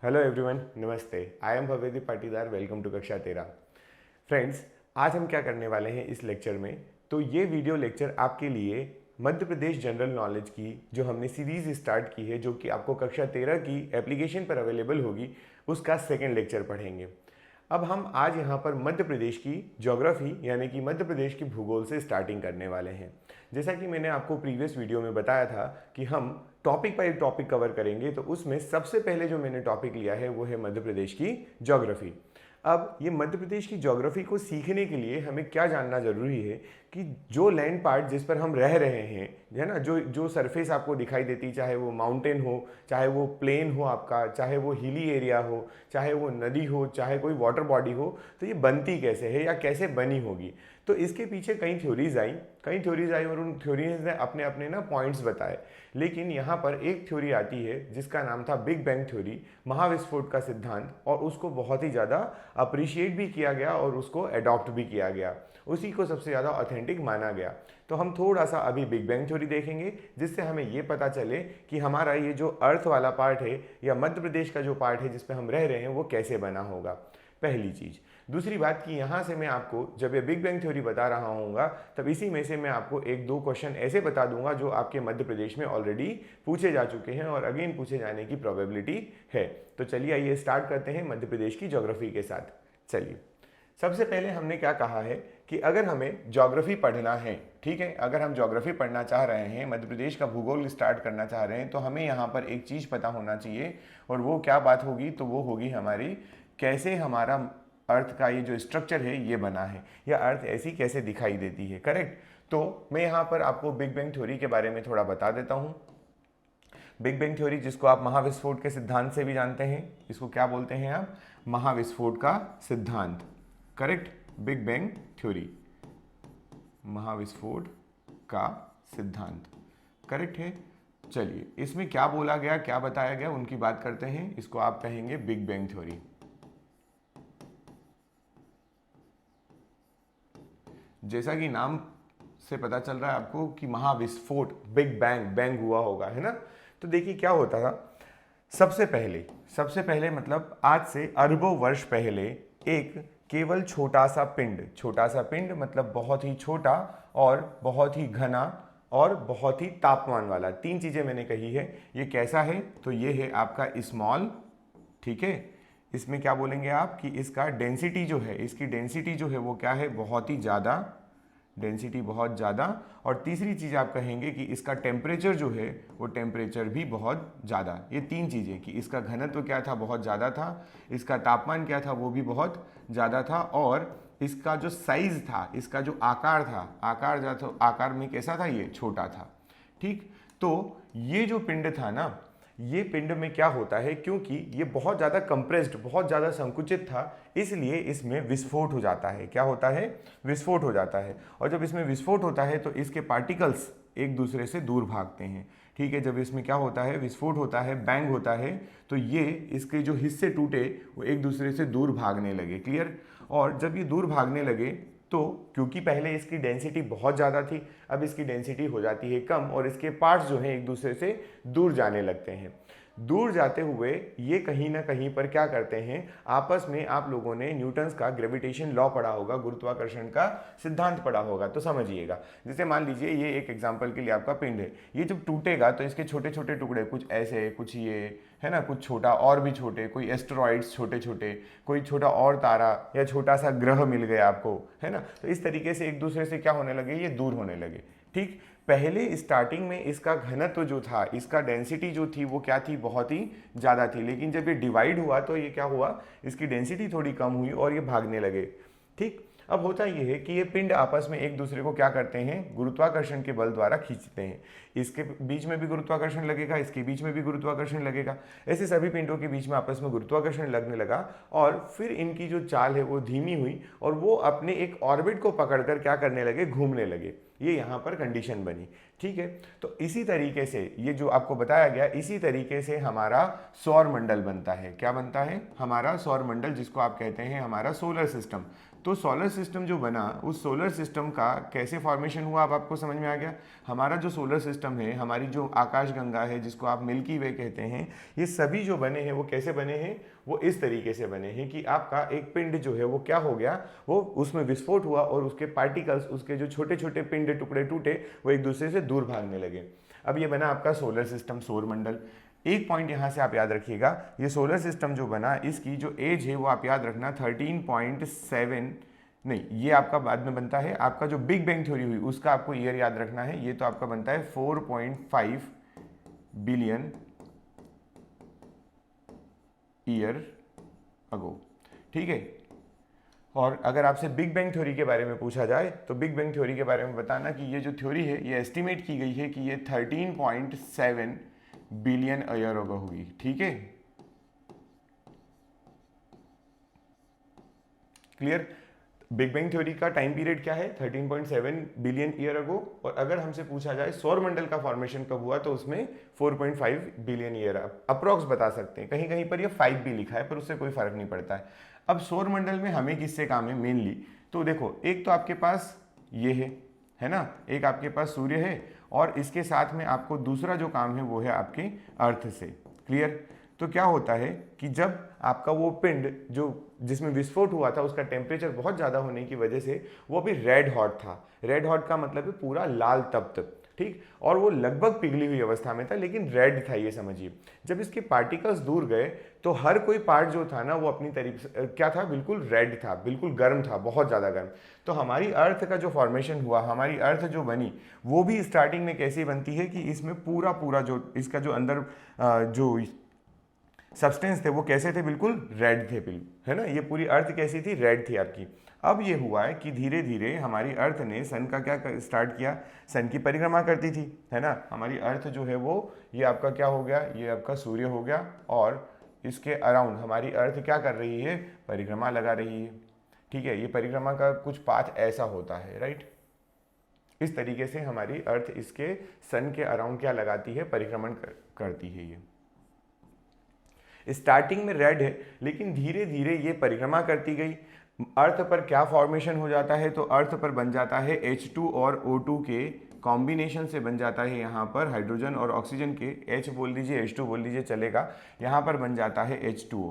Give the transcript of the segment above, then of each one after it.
Hello everyone, नमस्ते। I am Bhavedi Patidar. Welcome to कक्षा 13। Friends, आज हम क्या करने वाले हैं इस लेक्चर में, तो ये वीडियो लेक्चर आपके लिए मध्य प्रदेश जनरल नॉलेज की जो हमने सीरीज स्टार्ट की है, जो कि आपको कक्षा 13 की एप्लीकेशन पर अवेलेबल होगी, उसका सेकेंड लेक्चर पढ़ेंगे। अब हम आज यहाँ पर मध्य प्रदेश की ज्योग्राफी यानी कि मध्य प्रदेश की भूगोल से स्टार्टिंग करने वाले हैं। जैसा कि मैंने आपको प्रीवियस वीडियो में बताया था कि हम टॉपिक बाय टॉपिक कवर करेंगे, तो उसमें सबसे पहले जो मैंने टॉपिक लिया है वो है मध्य प्रदेश की ज्योग्राफी। अब ये मध्य प्रदेश की ज्योग्राफी को सीखने के लिए हमें क्या जानना जरूरी है कि जो लैंड पार्ट जिस पर हम रह रहे हैं, है ना, जो जो सरफेस आपको दिखाई देती, चाहे वो माउंटेन हो, चाहे वो प्लेन हो आपका, चाहे वो हिली एरिया हो, चाहे वो नदी हो, चाहे कोई वाटर बॉडी हो, तो ये बनती कैसे है या कैसे बनी होगी। तो इसके पीछे कई थ्योरीज आई और उन थ्योरीज ने अपने अपने ना पॉइंट्स बताए। लेकिन यहाँ पर एक थ्योरी आती है जिसका नाम था बिग बैंग थ्योरी, महाविस्फोट का सिद्धांत, और उसको बहुत ही ज़्यादा अप्रिशिएट भी किया गया और उसको अडॉप्ट भी किया गया, उसी को सबसे ज़्यादा ऑथेंटिक माना गया। तो हम थोड़ा सा अभी बिग बैंग थ्योरी देखेंगे, जिससे हमें ये पता चले कि हमारा ये जो अर्थ वाला पार्ट है या मध्य प्रदेश का जो पार्ट है जिस पे हम रह रहे हैं वो कैसे बना होगा, पहली चीज़। दूसरी बात कि यहाँ से मैं आपको जब ये बिग बैंग थ्योरी बता रहा हूँगा, तब इसी में से मैं आपको एक दो क्वेश्चन ऐसे बता दूंगा जो आपके मध्य प्रदेश में ऑलरेडी पूछे जा चुके हैं और अगेन पूछे जाने की प्रोबेबिलिटी है। तो चलिए आइए स्टार्ट करते हैं मध्य प्रदेश की ज्योग्राफी के साथ। चलिए, सबसे पहले हमने क्या कहा है कि अगर हमें ज्योग्राफी पढ़ना है, ठीक है, अगर हम ज्योग्राफी पढ़ना चाह रहे हैं, मध्य प्रदेश का भूगोल स्टार्ट करना चाह रहे हैं, तो हमें यहाँ पर एक चीज़ पता होना चाहिए। और वो क्या बात होगी, तो वो होगी हमारी कैसे हमारा अर्थ का ये जो स्ट्रक्चर है ये बना है, या अर्थ ऐसी कैसे दिखाई देती है। करेक्ट। तो मैं यहाँ पर आपको बिग बैंग थ्योरी के बारे में थोड़ा बता देता हूँ। बिग बैंग थ्योरी, जिसको आप महाविस्फोट के सिद्धांत से भी जानते हैं, इसको क्या बोलते हैं आप, महाविस्फोट का सिद्धांत। करेक्ट, बिग बैंग थ्योरी, महाविस्फोट का सिद्धांत, करेक्ट है। चलिए, इसमें क्या बोला गया, क्या बताया गया, उनकी बात करते हैं। इसको आप कहेंगे बिग बैंग थ्योरी। जैसा कि नाम से पता चल रहा है आपको कि महाविस्फोट, बिग बैंग, बैंग हुआ होगा, है ना। तो देखिए क्या होता था, सबसे पहले मतलब आज से अरबों वर्ष पहले एक केवल छोटा सा पिंड मतलब बहुत ही छोटा और बहुत ही घना और बहुत ही तापमान वाला, तीन चीजें मैंने कही है। ये कैसा है, तो ये है आपका स्मॉल, ठीक है। इसमें क्या बोलेंगे आप कि इसका डेंसिटी जो है, इसकी डेंसिटी जो है वो क्या है, बहुत ही ज़्यादा, डेंसिटी बहुत ज़्यादा। और तीसरी चीज़ आप कहेंगे कि इसका टेम्परेचर जो है वो टेम्परेचर भी बहुत ज़्यादा। ये तीन चीज़ें कि इसका घनत्व क्या था, बहुत ज़्यादा था, इसका तापमान क्या था, वो भी बहुत ज़्यादा था, और इसका जो साइज़ था, इसका जो आकार था, आकार में कैसा था, ये छोटा था। ठीक। तो ये जो पिंड था ना, ये पिंड में क्या होता है, क्योंकि ये बहुत ज़्यादा कंप्रेस्ड, बहुत ज़्यादा संकुचित था, इसलिए इसमें विस्फोट हो जाता है। क्या होता है, विस्फोट हो जाता है। और जब इसमें विस्फोट होता है तो इसके पार्टिकल्स एक दूसरे से दूर भागते हैं, ठीक है। जब इसमें क्या होता है, विस्फोट होता है, बैंग होता है, तो ये इसके जो हिस्से टूटे वो एक दूसरे से दूर भागने लगे। क्लियर। और जब ये दूर भागने लगे तो क्योंकि पहले इसकी डेंसिटी बहुत ज़्यादा थी, अब इसकी डेंसिटी हो जाती है कम और इसके पार्ट्स जो हैं एक दूसरे से दूर जाने लगते हैं। दूर जाते हुए ये कहीं ना कहीं पर क्या करते हैं, आपस में, आप लोगों ने न्यूटन्स का ग्रेविटेशन लॉ पढ़ा होगा, गुरुत्वाकर्षण का सिद्धांत पढ़ा होगा, तो समझिएगा। जैसे मान लीजिए ये एक एग्जांपल के लिए आपका पिंड है, ये जब टूटेगा तो इसके छोटे छोटे टुकड़े, कुछ ऐसे, कुछ ये, है ना, कुछ छोटा और भी छोटे, कोई एस्टेरॉइड्स छोटे छोटे, कोई छोटा और तारा या छोटा सा ग्रह मिल गया आपको, है ना। तो इस तरीके से एक दूसरे से क्या होने लगे, ये दूर होने लगे। ठीक। पहले स्टार्टिंग में इसका घनत्व जो था, इसका डेंसिटी जो थी वो क्या थी, बहुत ही ज़्यादा थी। लेकिन जब ये डिवाइड हुआ तो ये क्या हुआ, इसकी डेंसिटी थोड़ी कम हुई और ये भागने लगे। ठीक। अब होता ये है कि ये पिंड आपस में एक दूसरे को क्या करते हैं, गुरुत्वाकर्षण के बल द्वारा खींचते हैं। इसके बीच में भी गुरुत्वाकर्षण लगेगा, इसके बीच में भी गुरुत्वाकर्षण लगेगा, ऐसे सभी पिंडों के बीच में आपस में गुरुत्वाकर्षण लगने लगा। और फिर इनकी जो चाल है वो धीमी हुई और वो अपने एक ऑर्बिट को पकड़कर क्या करने लगे, घूमने लगे। ये यहाँ पर कंडीशन बनी। ठीक है। तो इसी तरीके से ये जो आपको बताया गया, इसी तरीके से हमारा सौर मंडल बनता है। क्या बनता है, हमारा सौर मंडल, जिसको आप कहते हैं हमारा सोलर सिस्टम। तो सोलर सिस्टम जो बना, उस सोलर सिस्टम का कैसे फॉर्मेशन हुआ अब आपको समझ में आ गया। हमारा जो सोलर सिस्टम है, हमारी जो आकाशगंगा है जिसको आप मिल्की वे कहते हैं, ये सभी जो बने हैं वो कैसे बने हैं, वो इस तरीके से बने हैं कि आपका एक पिंड जो है वो क्या हो गया, वो उसमें विस्फोट हुआ और उसके पार्टिकल्स, उसके जो छोटे छोटे पिंड टुकड़े टूटे, वो एक दूसरे से दूर भागने लगे। अब ये बना आपका सोलर सिस्टम, सौरमंडल। एक पॉइंट यहाँ से आप याद रखिएगा, ये सोलर सिस्टम जो बना इसकी जो एज है वो आप याद रखना 13.7, नहीं ये आपका बाद में बनता है, आपका जो बिग बैंग थ्योरी हुई उसका आपको ईयर याद रखना है, ये तो आपका बनता है 4.5 बिलियन ईयर अगो, ठीक है। और अगर आपसे बिग बैंग थ्योरी के बारे में पूछा जाए तो बिग बैंग थ्योरी के बारे में बताना कि ये जो थ्योरी है ये एस्टिमेट की गई है कि ये 13.7 बिलियन ईयर अगो हुई, ठीक है, क्लियर। बिग बैंग थ्योरी का टाइम पीरियड क्या है, 13.7 बिलियन ईयर अगो। और अगर हमसे पूछा जाए सौरमंडल का फॉर्मेशन कब हुआ तो उसमें 4.5 बिलियन ईयर अप्रोक्स बता सकते हैं, कहीं कहीं पर ये 5 भी लिखा है पर उससे कोई फर्क नहीं पड़ता है। अब सौरमंडल में हमें किससे काम है मेनली, तो देखो एक तो आपके पास ये है ना, एक आपके पास सूर्य है और इसके साथ में आपको दूसरा जो काम है वो है आपके अर्थ से, क्लियर। तो क्या होता है कि जब आपका वो पिंड जो जिसमें विस्फोट हुआ था उसका टेम्परेचर बहुत ज़्यादा होने की वजह से वो अभी रेड हॉट था, रेड हॉट का मतलब है पूरा लाल तप्त, ठीक, और वो लगभग पिघली हुई अवस्था में था लेकिन रेड था, ये समझिए। जब इसके पार्टिकल्स दूर गए तो हर कोई पार्ट जो था ना वो अपनी तरीके से क्या था, बिल्कुल रेड था, बिल्कुल गर्म था, बहुत ज़्यादा गर्म। तो हमारी अर्थ का जो फॉर्मेशन हुआ, हमारी अर्थ जो बनी वो भी स्टार्टिंग में कैसे बनती है कि इसमें पूरा पूरा जो इसका जो अंदर जो सब्सटेंस थे वो कैसे थे, बिल्कुल रेड थे, बिल्कुल, है ना। ये पूरी अर्थ कैसी थी, रेड थी आपकी। अब ये हुआ है कि धीरे धीरे हमारी अर्थ ने सन का क्या स्टार्ट किया, सन की परिक्रमा करती थी, है ना। हमारी अर्थ जो है वो ये आपका क्या हो गया, ये आपका सूर्य हो गया और इसके अराउंड हमारी अर्थ क्या कर रही है, परिक्रमा लगा रही है, ठीक है। ये परिक्रमा का कुछ पाथ ऐसा होता है, राइट। इस तरीके से हमारी अर्थ इसके सन के अराउंड क्या लगाती है, परिक्रमण करती है। ये स्टार्टिंग में रेड है लेकिन धीरे धीरे ये परिक्रमा करती गई। अर्थ पर क्या फॉर्मेशन हो जाता है, तो अर्थ पर बन जाता है H2 और O2 के कॉम्बिनेशन से बन जाता है, यहाँ पर हाइड्रोजन और ऑक्सीजन के, H बोल दीजिए H2 बोल दीजिए चलेगा, यहाँ पर बन जाता है H2O,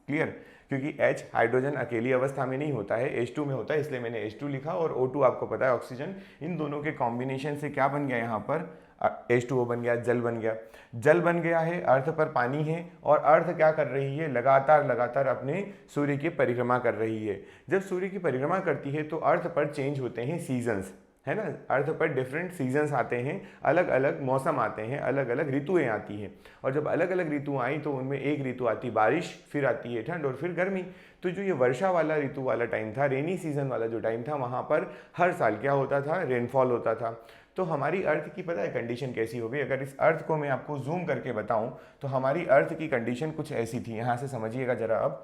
क्लियर। क्योंकि H हाइड्रोजन अकेली अवस्था में नहीं होता है, H2 में होता है, इसलिए मैंने H2 लिखा। और O2 आपको पता है ऑक्सीजन, इन दोनों के कॉम्बिनेशन से क्या बन गया, यहाँ पर H2O बन गया, जल बन गया। जल बन गया है, अर्थ पर पानी है और अर्थ क्या कर रही है, लगातार लगातार अपने सूर्य की परिक्रमा कर रही है। जब सूर्य की परिक्रमा करती है तो अर्थ पर चेंज होते हैं सीजन्स, है ना। अर्थ पर डिफरेंट सीजन्स आते हैं, अलग अलग मौसम आते हैं, अलग अलग ऋतुएं आती हैं। और जब अलग अलग ऋतु आई तो उनमें एक ऋतु आती बारिश, फिर आती है ठंड और फिर गर्मी। तो जो ये वर्षा वाला ऋतु वाला टाइम था, रेनी सीजन वाला जो टाइम था, वहाँ पर हर साल क्या होता था, रेनफॉल होता था। तो हमारी अर्थ की पता है कंडीशन कैसी होगी, अगर इस अर्थ को मैं आपको जूम करके बताऊं तो हमारी अर्थ की कंडीशन कुछ ऐसी थी। यहां से समझिएगा जरा, अब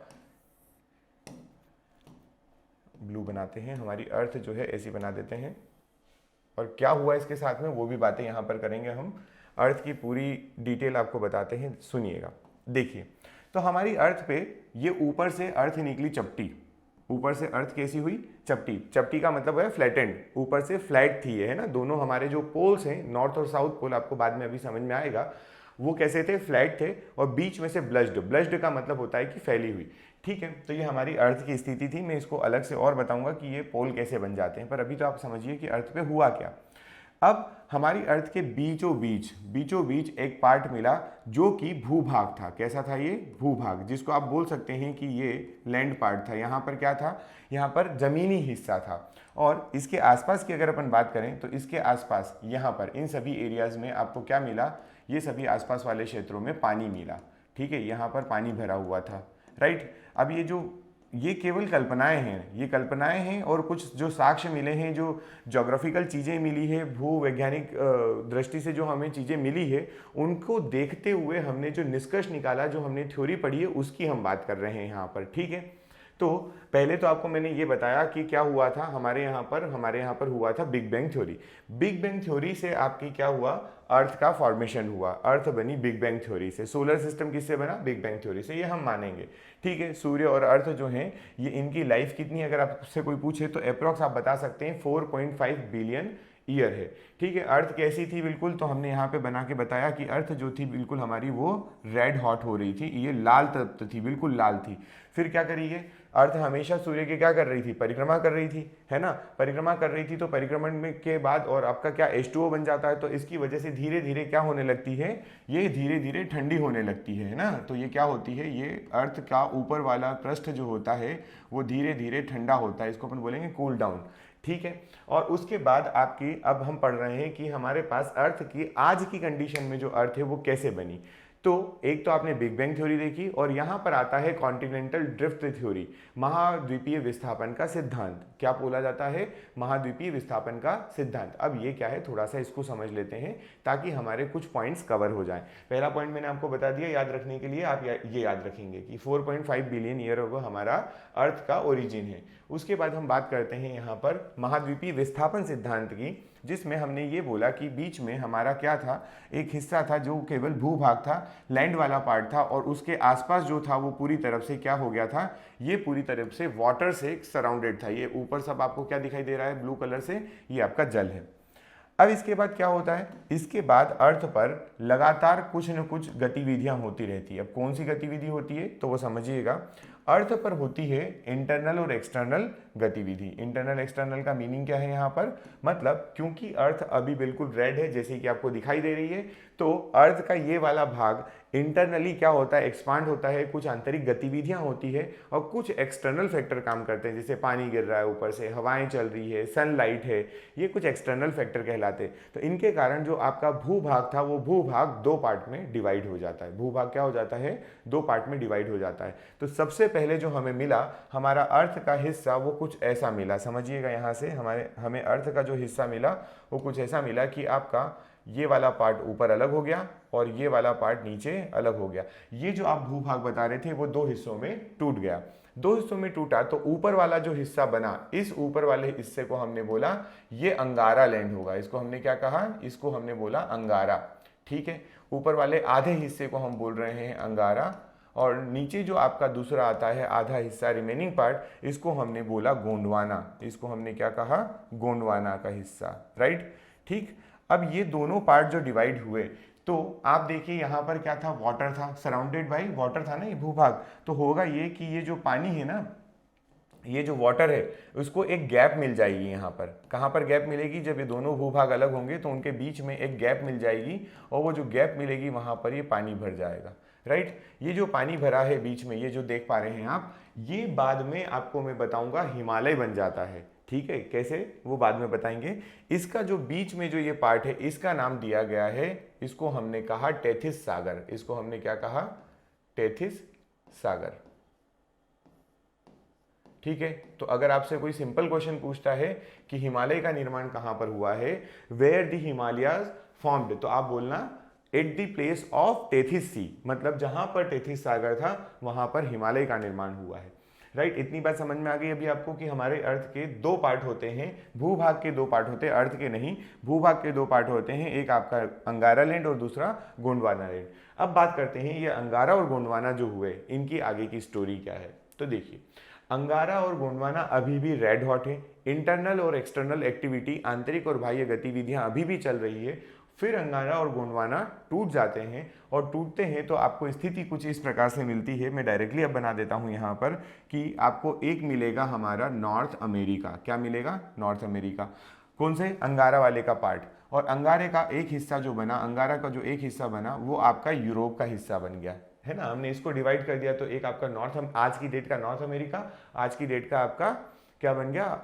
ब्लू बनाते हैं, हमारी अर्थ जो है ऐसी बना देते हैं। और क्या हुआ इसके साथ में वो भी बातें यहां पर करेंगे हम, अर्थ की पूरी डिटेल आपको बताते हैं, सुनिएगा। देखिए, तो हमारी अर्थ पे ये ऊपर से अर्थ निकली चपटी, ऊपर से अर्थ कैसी हुई, चपटी। चपटी का मतलब है फ्लैटेंड, ऊपर से फ्लैट थी ये, है ना। दोनों हमारे जो पोल्स हैं, नॉर्थ और साउथ पोल, आपको बाद में अभी समझ में आएगा, वो कैसे थे, फ्लैट थे। और बीच में से ब्लश्ड, ब्लश्ड का मतलब होता है कि फैली हुई, ठीक है। तो ये हमारी अर्थ की स्थिति थी। मैं इसको अलग से और बताऊंगा कि ये पोल कैसे बन जाते हैं, पर अभी तो आप समझिए कि अर्थ पे हुआ क्या। अब हमारी अर्थ के बीचों बीच एक पार्ट मिला जो कि भूभाग था। कैसा था ये, भूभाग, जिसको आप बोल सकते हैं कि ये लैंड पार्ट था। यहाँ पर क्या था, यहाँ पर जमीनी हिस्सा था। और इसके आसपास की अगर अपन बात करें तो इसके आसपास यहाँ पर इन सभी एरियाज में आपको क्या मिला, ये सभी आसपास वाले क्षेत्रों में पानी मिला, ठीक है। यहाँ पर पानी भरा हुआ था, राइट। अब ये केवल कल्पनाएं हैं, ये कल्पनाएं हैं और कुछ जो साक्ष्य मिले हैं, जो ज्योग्राफिकल चीज़ें मिली है, भूवैज्ञानिक दृष्टि से जो हमें चीज़ें मिली है, उनको देखते हुए हमने जो निष्कर्ष निकाला, जो हमने थ्योरी पढ़ी है, उसकी हम बात कर रहे हैं यहाँ पर, ठीक है। तो पहले तो आपको मैंने ये बताया कि क्या हुआ था हमारे यहाँ पर हुआ था big bang theory. Big bang theory से आपकी क्या हुआ, अर्थ का फॉर्मेशन हुआ, अर्थ बनी बिग बैंग थ्योरी से। सोलर सिस्टम किससे बना? बिग बैंग थ्योरी से, ये हम मानेंगे। ठीक है, सूर्य और अर्थ जो हैं ये इनकी लाइफ कितनी, अगर आपसे कोई पूछे तो अप्रॉक्स आप बता सकते हैं 4.5 बिलियन ईयर है। ठीक है, अर्थ कैसी थी बिल्कुल, तो हमने यहाँ पे बना के बताया कि अर्थ जो थी बिल्कुल हमारी वो रेड हॉट हो रही थी, ये लाल तत्व थी, बिल्कुल लाल थी। फिर क्या करी है, अर्थ हमेशा सूर्य की क्या कर रही थी? परिक्रमा कर रही थी, है ना, परिक्रमा कर रही थी। तो परिक्रमण में के बाद और आपका क्या H2O बन जाता है, तो इसकी वजह से धीरे धीरे क्या होने लगती है, ये धीरे धीरे ठंडी होने लगती है ना। तो ये क्या होती है, ये अर्थ का ऊपर वाला पृष्ठ जो होता है वो धीरे धीरे ठंडा होता है, इसको अपन बोलेंगे कूल डाउन। ठीक है, और उसके बाद आपकी, अब हम पढ़ रहे हैं कि हमारे पास अर्थ की आज की कंडीशन में जो अर्थ है वो कैसे बनी। तो एक तो आपने बिग बैंग थ्योरी देखी, और यहां पर आता है कॉन्टिनेंटल ड्रिफ्ट थ्योरी, महाद्वीपीय विस्थापन का सिद्धांत। क्या बोला जाता है? महाद्वीपीय विस्थापन का सिद्धांत। अब ये क्या है, थोड़ा सा इसको समझ लेते हैं ताकि हमारे कुछ पॉइंट्स कवर हो जाएं। पहला पॉइंट मैंने आपको बता दिया, याद रखने के लिए आप ये याद रखेंगे कि 4.5 बिलियन ईयर अगो हमारा अर्थ का ओरिजिन है। उसके बाद हम बात करते हैं यहाँ पर महाद्वीपीय विस्थापन सिद्धांत की, जिसमें हमने ये बोला कि बीच में हमारा क्या था, एक हिस्सा था जो केवल भूभाग था, लैंड वाला पार्ट था, और उसके आसपास जो था वो पूरी तरफ से क्या हो गया था, ये पूरी तरफ से वाटर से सराउंडेड था। ये ऊपर सब आपको क्या दिखाई दे रहा है ब्लू कलर से, ये आपका जल है। अब इसके बाद क्या होता है, इसके बाद अर्थ पर लगातार कुछ न कुछ गतिविधियां होती रहती है। अब कौन सी गतिविधि होती है तो वो समझिएगा। अर्थ पर होती है इंटरनल और एक्सटर्नल गतिविधि। इंटरनल एक्सटर्नल का मीनिंग क्या है यहाँ पर, मतलब क्योंकि अर्थ अभी बिल्कुल रेड है जैसे कि आपको दिखाई दे रही है, तो अर्थ का ये वाला भाग इंटरनली क्या होता है, एक्सपांड होता है, कुछ आंतरिक गतिविधियां होती है, और कुछ एक्सटर्नल फैक्टर काम करते हैं, जैसे पानी गिर रहा है ऊपर से, हवाएं चल रही है, सनलाइट है, ये कुछ एक्सटर्नल फैक्टर कहलाते हैं। तो इनके कारण जो आपका भूभाग था वो भूभाग दो पार्ट में डिवाइड हो जाता है। भूभाग क्या हो जाता है, दो पार्ट में डिवाइड हो जाता है। तो सबसे पहले जो हमें मिला, हमारा अर्थ का हिस्सा वो कुछ ऐसा मिला, समझिएगा यहाँ से हमें अर्थ का जो हिस्सा मिला वो कुछ ऐसा मिला कि आपका ये वाला पार्ट ऊपर अलग हो गया और ये वाला पार्ट नीचे अलग हो गया। ये जो आप भूभाग बता रहे थे वो दो हिस्सों में टूट गया। दो हिस्सों में टूटा तो ऊपर वाला जो हिस्सा बना, इस ऊपर वाले हिस्से को हमने बोला ये अंगारा लैंड होगा। इसको हमने क्या कहा, इसको हमने बोला अंगारा। ठीक है, ऊपर वाले आधे हिस्से को हम बोल रहे हैं अंगारा, और नीचे जो आपका दूसरा आता है आधा हिस्सा, रिमेनिंग पार्ट, इसको हमने बोला गोंडवाना। इसको हमने क्या कहा, गोंडवाना का हिस्सा। राइट, ठीक। अब ये दोनों पार्ट जो डिवाइड हुए, तो आप देखिए यहाँ पर क्या था, वाटर था, सराउंडेड बाई वाटर था ना ये भूभाग। तो होगा ये कि ये जो पानी है ना, ये जो वाटर है उसको एक गैप मिल जाएगी यहाँ पर। कहाँ पर गैप मिलेगी, जब ये दोनों भूभाग अलग होंगे तो उनके बीच में एक गैप मिल जाएगी, और वो जो गैप मिलेगी वहाँ पर ये पानी भर जाएगा। राइट, ये जो पानी भरा है बीच में, ये जो देख पा रहे हैं आप, ये बाद में आपको मैं बताऊंगा हिमालय बन जाता है। ठीक है, कैसे वो बाद में बताएंगे। इसका जो बीच में जो ये पार्ट है इसका नाम दिया गया है, इसको हमने कहा टेथिस सागर। इसको हमने क्या कहा, टेथिस सागर। ठीक है, तो अगर आपसे कोई सिंपल क्वेश्चन पूछता है कि हिमालय का निर्माण कहां पर हुआ है, वेयर द हिमालयाज फॉर्म्ड, तो आप बोलना at the place of Tethys sea, मतलब जहां पर टेथिस सागर था वहां पर हिमालय का निर्माण हुआ है। राइट, इतनी बात समझ में आ गई अभी आपको कि हमारे अर्थ के दो पार्ट होते हैं, भूभाग के दो पार्ट होते हैं, अर्थ के नहीं, भूभाग के दो पार्ट होते हैं, एक आपका अंगारा लैंड और दूसरा गोंडवाना लैंड। अब बात करते हैं ये अंगारा और गोंडवाना जो हुए, इनकी आगे की स्टोरी क्या है। तो देखिए, अंगारा और गोंडवाना अभी भी रेड हॉट है, इंटरनल और एक्सटर्नल एक्टिविटी, आंतरिक और बाह्य गतिविधियां अभी भी चल रही है। फिर अंगारा और गोंडवाना टूट जाते हैं, और टूटते हैं तो आपको स्थिति कुछ इस प्रकार से मिलती है। मैं डायरेक्टली अब बना देता हूं यहाँ पर कि आपको एक मिलेगा हमारा नॉर्थ अमेरिका। क्या मिलेगा, नॉर्थ अमेरिका। कौन से, अंगारा वाले का पार्ट। और अंगारे का एक हिस्सा जो बना, अंगारा का जो एक हिस्सा बना वो आपका यूरोप का हिस्सा बन गया, है ना। हमने इसको डिवाइड कर दिया, तो एक आपका नॉर्थ, आज की डेट का नॉर्थ अमेरिका, आज की डेट का आपका क्या बन गया,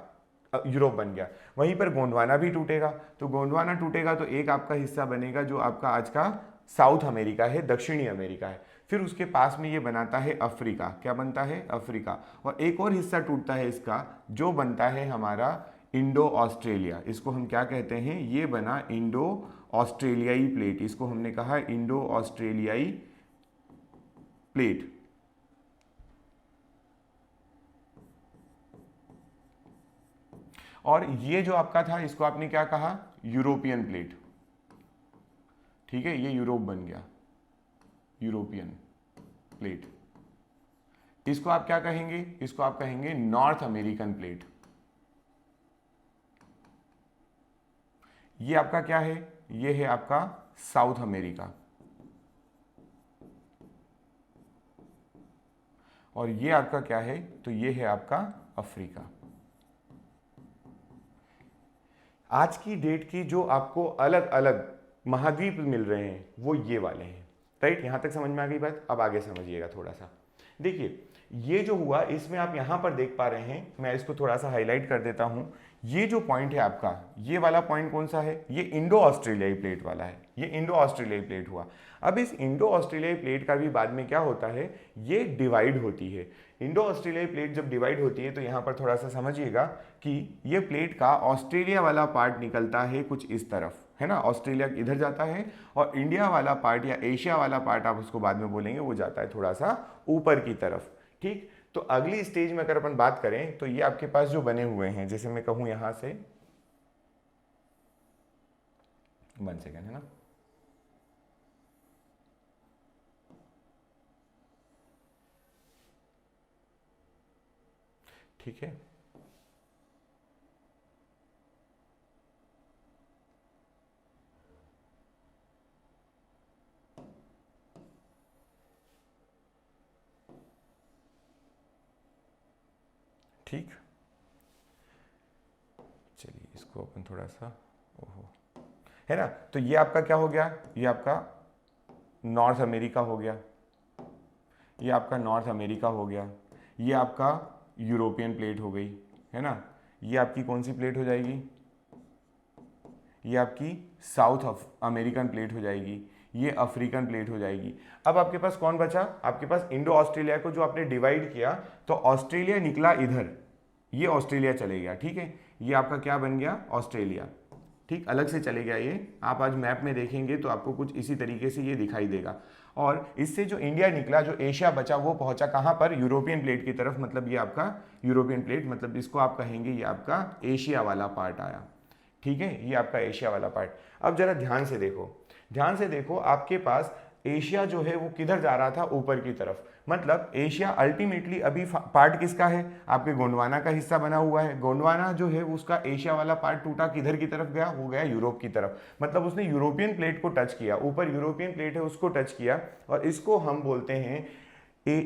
यूरोप बन गया। वहीं पर गोंडवाना भी टूटेगा, तो गोंडवाना टूटेगा तो एक आपका हिस्सा बनेगा जो आपका आज का साउथ अमेरिका है, दक्षिणी अमेरिका है। फिर उसके पास में ये बनाता है अफ्रीका। क्या बनता है, अफ्रीका। और एक और हिस्सा टूटता है इसका, जो बनता है हमारा इंडो ऑस्ट्रेलिया। इसको हम क्या कहते हैं, ये बना इंडो ऑस्ट्रेलियाई प्लेट। इसको हमने कहा इंडो ऑस्ट्रेलियाई प्लेट। और ये जो आपका था इसको आपने क्या कहा, यूरोपियन प्लेट। ठीक है, ये यूरोप बन गया, यूरोपियन प्लेट। इसको आप क्या कहेंगे, इसको आप कहेंगे नॉर्थ अमेरिकन प्लेट। ये आपका क्या है, ये है आपका साउथ अमेरिका, और ये आपका क्या है, तो ये है आपका अफ्रीका। आज की डेट की जो आपको अलग अलग महाद्वीप मिल रहे हैं वो ये वाले हैं, राइट। यहां तक समझ में आ गई बात। अब आगे समझिएगा थोड़ा सा। देखिए ये जो हुआ, इसमें आप यहां पर देख पा रहे हैं, मैं इसको थोड़ा सा हाईलाइट कर देता हूं। ये जो पॉइंट है आपका, ये वाला पॉइंट कौन सा है, ये इंडो ऑस्ट्रेलियाई प्लेट वाला है, ये इंडो ऑस्ट्रेलियाई प्लेट हुआ। अब इस इंडो ऑस्ट्रेलियाई प्लेट का भी बाद में क्या होता है, ये डिवाइड होती है। इंडो ऑस्ट्रेलियाई प्लेट जब डिवाइड होती है तो यहाँ पर थोड़ा सा समझिएगा कि ये प्लेट का ऑस्ट्रेलिया वाला पार्ट निकलता है कुछ इस तरफ, है ना, ऑस्ट्रेलिया इधर जाता है, और इंडिया वाला पार्ट या एशिया वाला पार्ट आप उसको बाद में बोलेंगे, वो जाता है थोड़ा सा ऊपर की तरफ, ठीक। तो अगली स्टेज में अगर अपन बात करें तो ये आपके पास जो बने हुए हैं, जैसे मैं कहूं यहां से 1 सेकेंड, है ना, ठीक है। ठीक, चलिए इसको अपन थोड़ा सा, ओहो, है ना। तो ये आपका क्या हो गया, ये आपका नॉर्थ अमेरिका हो गया, ये आपका नॉर्थ अमेरिका हो गया, ये आपका यूरोपियन प्लेट हो गई, है ना। ये आपकी कौन सी प्लेट हो जाएगी, ये आपकी साउथ अमेरिकन प्लेट हो जाएगी, ये अफ्रीकन प्लेट हो जाएगी। अब आपके पास कौन बचा, आपके पास इंडो ऑस्ट्रेलिया को जो आपने डिवाइड किया, तो ऑस्ट्रेलिया निकला इधर, ये ऑस्ट्रेलिया चले गया, ठीक है। ये आपका क्या बन गया, ऑस्ट्रेलिया, ठीक, अलग से चले गया ये। आप आज मैप में देखेंगे तो आपको कुछ इसी तरीके से ये दिखाई देगा। और इससे जो इंडिया निकला, जो एशिया बचा, वो पहुंचा कहां पर, यूरोपियन प्लेट की तरफ। मतलब ये आपका यूरोपियन प्लेट, मतलब इसको आप कहेंगे ये आपका एशिया वाला पार्ट आया, ठीक है, ये आपका एशिया वाला पार्ट। अब जरा ध्यान से देखो, ध्यान से देखो, आपके पास एशिया जो है वो किधर जा रहा था, ऊपर की तरफ। मतलब एशिया अल्टीमेटली अभी पार्ट किसका है, आपके गोंडवाना का हिस्सा बना हुआ है। गोंडवाना जो है उसका एशिया वाला पार्ट टूटा, किधर की तरफ गया, वो गया यूरोप की तरफ। मतलब उसने यूरोपियन प्लेट को टच किया, ऊपर यूरोपियन प्लेट है उसको टच किया, और इसको हम बोलते हैं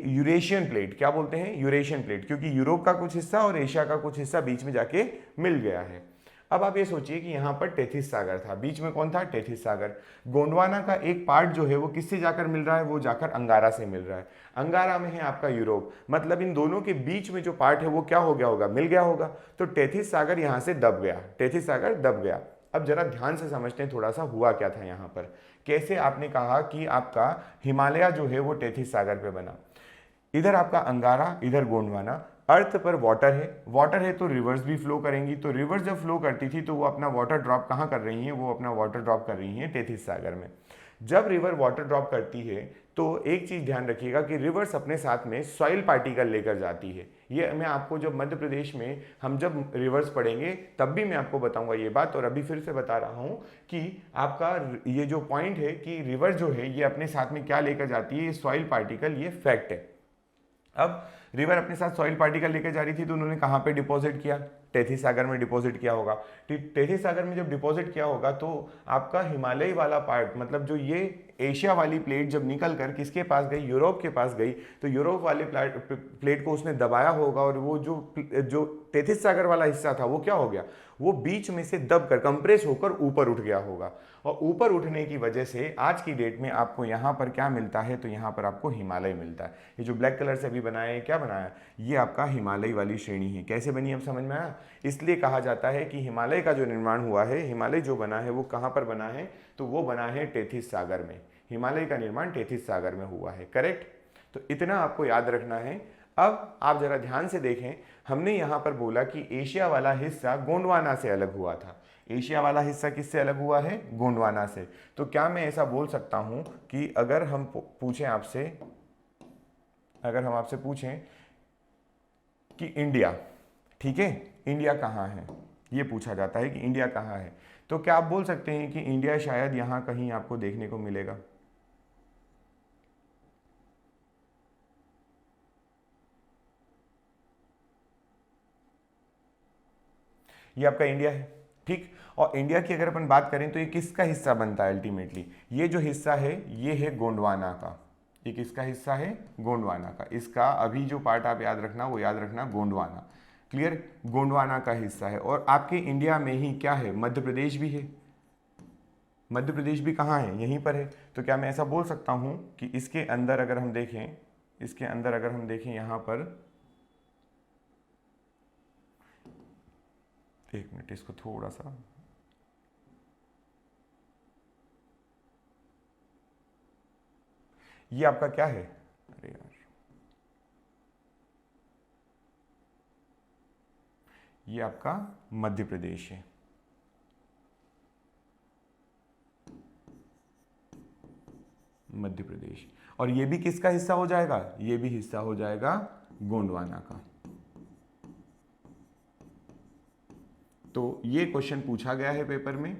यूरेशियन प्लेट। क्या बोलते हैं, यूरेशियन प्लेट, क्योंकि यूरोप का कुछ हिस्सा और एशिया का कुछ हिस्सा बीच में जाके मिल गया है। अब आप ये सोचिए कि यहाँ पर टेथिस सागर था, बीच में कौन था, टेथिस सागर। गोंडवाना का एक पार्ट जो है वो किससे जाकर मिल रहा है, वो जाकर अंगारा से मिल रहा है। अंगारा में है आपका यूरोप, मतलब इन दोनों के बीच में जो पार्ट है वो क्या हो गया होगा, मिल गया होगा। तो टेथिस सागर यहाँ से दब गया, टेथिस सागर दब गया। अब जरा ध्यान से समझते हैं थोड़ा सा हुआ क्या था यहाँ पर। कैसे आपने कहा कि आपका हिमालय जो है वो टेथिस सागर पे बना, इधर आपका अंगारा, इधर गोंडवाना। अर्थ पर वाटर है, वाटर है तो रिवर्स भी फ्लो करेंगी। तो रिवर्स जब फ्लो करती थी तो वो अपना वाटर ड्रॉप कहाँ कर रही हैं, वो अपना वाटर ड्रॉप कर रही हैं टेथिस सागर में। जब रिवर वाटर ड्रॉप करती है तो एक चीज ध्यान रखिएगा कि रिवर्स अपने साथ में सॉइल पार्टिकल लेकर जाती है। ये मैं आपको जब मध्य प्रदेश में हम जब रिवर्स पढ़ेंगे तब भी मैं आपको बताऊंगा ये बात, और अभी फिर से बता रहा हूं कि आपका ये जो पॉइंट है कि रिवर जो है ये अपने साथ में क्या लेकर जाती है, ये सॉइल पार्टिकल, ये फैक्ट है। अब रिवर अपने साथ सॉइल पार्टिकल लेकर जा रही थी तो उन्होंने कहाँ पे डिपॉजिट किया, टेथिस सागर में डिपॉजिट किया होगा। टेथिस सागर में जब डिपॉजिट किया होगा तो आपका हिमालय वाला पार्ट, मतलब जो ये एशिया वाली प्लेट जब निकल कर किसके पास गई, यूरोप के पास गई, तो यूरोप वाले प्लेट को उसने दबाया होगा, और वो जो टेथिस सागर वाला हिस्सा था वो क्या हो गया, वो बीच में से दबकर कंप्रेस होकर ऊपर उठ गया होगा। और ऊपर उठने की वजह से आज की डेट में आपको यहाँ पर क्या मिलता है, तो यहाँ पर आपको हिमालय मिलता है। ये जो ब्लैक कलर से अभी बनाया है, क्या बनाया, ये आपका हिमालय वाली श्रेणी है। कैसे बनी, अब समझ में आया। इसलिए कहा जाता है कि हिमालय का जो निर्माण हुआ है, हिमालय जो बना है वो कहाँ पर बना है, तो वो बना है टेथिस सागर में। हिमालय का निर्माण टेथिस सागर में हुआ है, करेक्ट। तो इतना आपको याद रखना है। अब आप जरा ध्यान से देखें, हमने यहां पर बोला कि एशिया वाला हिस्सा गोंडवाना से अलग हुआ था। एशिया वाला हिस्सा किससे अलग हुआ है, गोंडवाना से। तो क्या मैं ऐसा बोल सकता हूं कि अगर हम पूछें आपसे, अगर हम आपसे पूछें कि इंडिया, ठीक है, इंडिया कहाँ है, ये पूछा जाता है कि इंडिया कहाँ है, तो क्या आप बोल सकते हैं कि इंडिया शायद यहाँ कहीं आपको देखने को मिलेगा? ये आपका इंडिया है, ठीक। और इंडिया की अगर अपन बात करें तो ये किसका हिस्सा बनता है अल्टीमेटली? ये जो हिस्सा है ये है गोंडवाना का। ये किसका हिस्सा है? गोंडवाना का। इसका अभी जो पार्ट आप याद रखना, वो याद रखना गोंडवाना। क्लियर? गोंडवाना का हिस्सा है। और आपके इंडिया में ही क्या है? मध्य प्रदेश भी है। मध्य प्रदेश भी कहाँ है? यहीं पर है। तो क्या मैं ऐसा बोल सकता हूँ कि इसके अंदर अगर हम देखें, इसके अंदर अगर हम देखें यहाँ पर, एक मिनट इसको थोड़ा सा, ये आपका क्या है? अरे यार, ये आपका मध्य प्रदेश है। मध्य प्रदेश। और ये भी किसका हिस्सा हो जाएगा? ये भी हिस्सा हो जाएगा गोंडवाना का। तो ये क्वेश्चन पूछा गया है पेपर में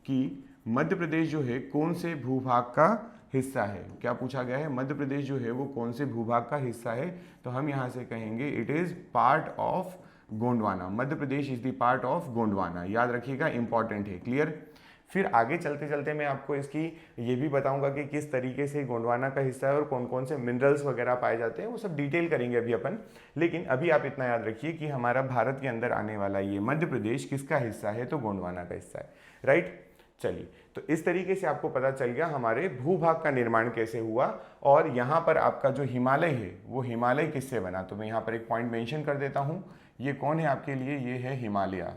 कि मध्य प्रदेश जो है कौन से भूभाग का हिस्सा है। क्या पूछा गया है? मध्य प्रदेश जो है वो कौन से भूभाग का हिस्सा है? तो हम यहां से कहेंगे it is part of Gondwana. Madhya Pradesh is the part of Gondwana. याद रखिएगा, इंपॉर्टेंट है। क्लियर? फिर आगे चलते चलते मैं आपको इसकी ये भी बताऊंगा कि किस तरीके से गोंडवाना का हिस्सा है और कौन कौन से मिनरल्स वगैरह पाए जाते हैं, वो सब डिटेल करेंगे अभी अपन। लेकिन अभी आप इतना याद रखिए कि हमारा भारत के अंदर आने वाला ये मध्य प्रदेश किसका हिस्सा है? तो गोंडवाना का हिस्सा है। राइट? चलिए, तो इस तरीके से आपको पता चल गया हमारे भूभाग का निर्माण कैसे हुआ। और यहाँ पर आपका जो हिमालय है वो हिमालय किससे बना? तो मैं यहाँ पर एक पॉइंट मेंशन कर देता हूँ। ये कौन है आपके लिए? ये है हिमालय।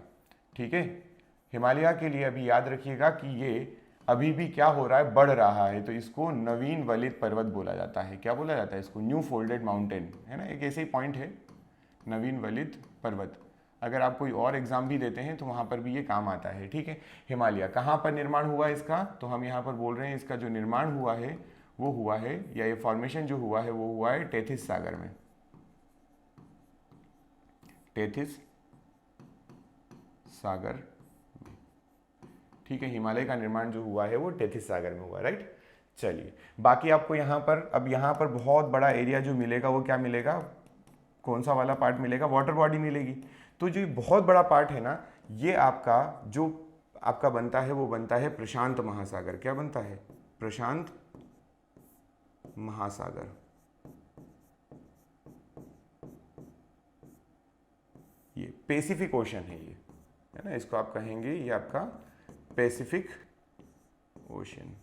ठीक है? हिमालय के लिए अभी याद रखिएगा कि ये अभी भी क्या हो रहा है? बढ़ रहा है। तो इसको नवीन वलित पर्वत बोला जाता है। क्या बोला जाता है इसको? न्यू फोल्डेड माउंटेन, है ना? एक ऐसे ही पॉइंट है, नवीन वलित पर्वत। अगर आप कोई और एग्जाम भी देते हैं तो वहां पर भी ये काम आता है। ठीक है? हिमालय कहाँ पर निर्माण हुआ इसका? तो हम यहाँ पर बोल रहे हैं इसका जो निर्माण हुआ है वो हुआ है, या ये फॉर्मेशन जो हुआ है वो हुआ है टेथिस सागर में। टेथिस सागर। ठीक है? हिमालय का निर्माण जो हुआ है वो टेथिस सागर में हुआ। राइट? चलिए, बाकी आपको यहाँ पर, अब यहाँ पर बहुत बड़ा एरिया जो मिलेगा वो क्या मिलेगा? कौन सा वाला पार्ट मिलेगा? वाटर बॉडी मिलेगी। तो जो बहुत बड़ा पार्ट है ना, ये आपका जो आपका बनता है वो बनता है प्रशांत महासागर। क्या बनता है? प्रशांत महासागर। ये पैसिफिक ओशन है, ये है ना, इसको आप कहेंगे ये आपका पैसिफिक ओशन।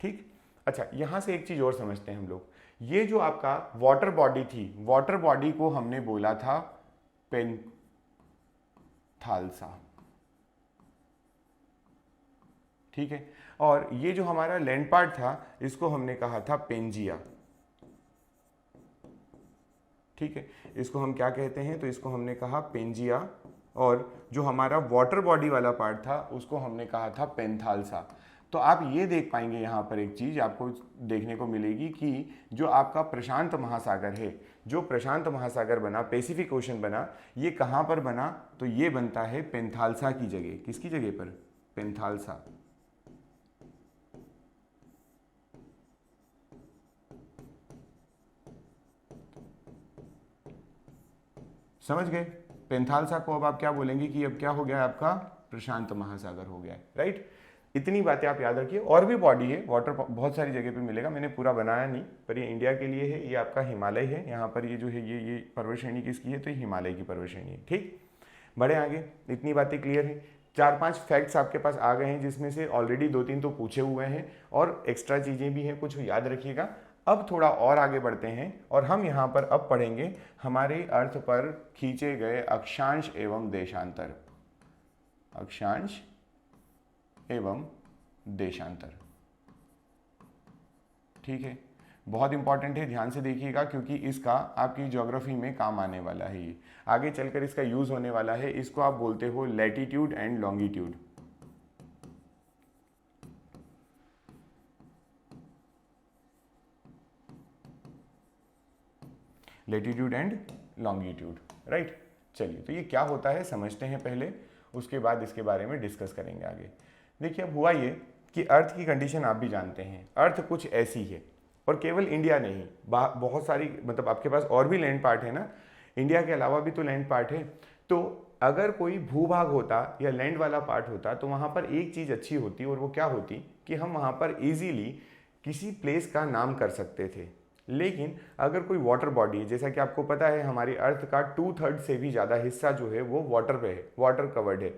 ठीक? अच्छा, यहां से एक चीज और समझते हैं हम लोग। ये जो आपका वाटर बॉडी थी, वाटर बॉडी को हमने बोला था पेंथालसा। ठीक है? और ये जो हमारा लैंड पार्ट था इसको हमने कहा था पेंजिया। ठीक है? इसको हम क्या कहते हैं? तो इसको हमने कहा पेंजिया। और जो हमारा वाटर बॉडी वाला पार्ट था उसको हमने कहा था पेंथालसा। तो आप ये देख पाएंगे यहाँ पर एक चीज आपको देखने को मिलेगी कि जो आपका प्रशांत महासागर है, जो प्रशांत महासागर बना, पैसिफिक ओशन बना, ये कहाँ पर बना? तो ये बनता है पेंथालसा की जगह। किसकी जगह पर? पेंथालसा। समझ गए? पेंथालसा को अब आप क्या बोलेंगे कि अब क्या हो गया? आपका प्रशांत महासागर हो गया है। राइट? इतनी बातें आप याद रखिए। और भी बॉडी है, वाटर बहुत सारी जगह पे मिलेगा, मैंने पूरा बनाया नहीं, पर ये इंडिया के लिए है। ये आपका हिमालय है। यहाँ पर ये जो है ये पर्वत श्रेणी किसकी है? तो ये हिमालय की पर्वत श्रेणी है। ठीक? बढ़े आगे। इतनी बातें क्लियर है। 4-5 फैक्ट्स आपके पास आ गए हैं, जिसमें से ऑलरेडी 2-3 तो पूछे हुए हैं और एक्स्ट्रा चीज़ें भी हैं, कुछ याद रखिएगा। अब थोड़ा और आगे बढ़ते हैं और हम यहाँ पर अब पढ़ेंगे हमारे अर्थ पर खींचे गए अक्षांश एवं देशांतर। अक्षांश एवं देशांतर। ठीक है? बहुत इंपॉर्टेंट है, ध्यान से देखिएगा, क्योंकि इसका आपकी ज्योग्राफी में काम आने वाला है। ये आगे चलकर इसका यूज होने वाला है। इसको आप बोलते हो latitude and longitude. Latitude and longitude. Right? चलिए, तो ये क्या होता है समझते हैं पहले, उसके बाद इसके बारे में डिस्कस करेंगे आगे। देखिए अब हुआ ये कि अर्थ की कंडीशन आप भी जानते हैं, अर्थ कुछ ऐसी है, और केवल इंडिया नहीं, बहुत सारी मतलब आपके पास और भी लैंड पार्ट है ना, इंडिया के अलावा भी तो लैंड पार्ट है। तो अगर कोई भूभाग होता या लैंड वाला पार्ट होता तो वहाँ पर एक चीज़ अच्छी होती, और वो क्या होती कि हम वहाँ पर इजीली किसी प्लेस का नाम कर सकते थे। लेकिन अगर कोई वाटर बॉडी है, जैसा कि आपको पता है हमारी अर्थ का 2/3 से भी ज़्यादा हिस्सा जो है वो वाटर पे है, वाटर कवर्ड है,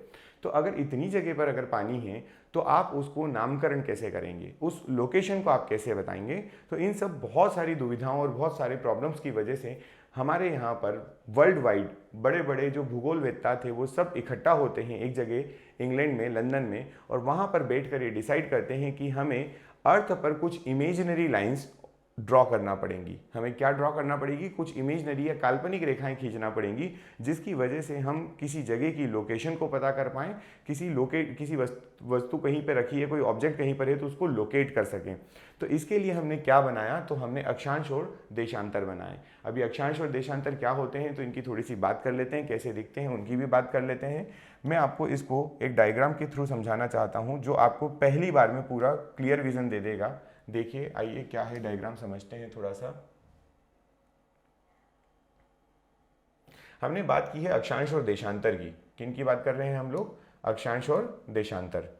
तो अगर इतनी जगह पर अगर पानी है तो आप उसको नामकरण कैसे करेंगे, उस लोकेशन को आप कैसे बताएंगे। तो इन सब बहुत सारी दुविधाओं और बहुत सारे प्रॉब्लम्स की वजह से हमारे यहाँ पर वर्ल्ड वाइड बड़े बड़े जो भूगोलवेत्ता थे वो सब इकट्ठा होते हैं एक जगह इंग्लैंड में, लंदन में, और वहाँ पर बैठकर ये डिसाइड करते हैं कि हमें अर्थ पर कुछ इमेजिनरी लाइंस ड्रॉ करना पड़ेंगी। हमें क्या ड्रॉ करना पड़ेगी, कुछ इमेजनरी या काल्पनिक रेखाएं खींचना पड़ेंगी, जिसकी वजह से हम किसी जगह की लोकेशन को पता कर पाएँ, किसी वस्तु कहीं पर रखी है, कोई ऑब्जेक्ट कहीं पर है तो उसको लोकेट कर सकें। तो इसके लिए हमने क्या बनाया, तो हमने अक्षांश और देशांतर बनाए। अभी अक्षांश और देशांतर क्या होते हैं तो इनकी थोड़ी सी बात कर लेते हैं, कैसे दिखते हैं उनकी भी बात कर लेते हैं। मैं आपको इसको एक डायग्राम के थ्रू समझाना चाहता हूँ जो आपको पहली बार में पूरा क्लियर विजन दे देगा। देखिए आइए क्या है डायग्राम समझते हैं थोड़ा सा। हमने बात की है अक्षांश और देशांतर की। किन की बात कर रहे हैं हम लोग, अक्षांश और देशांतर।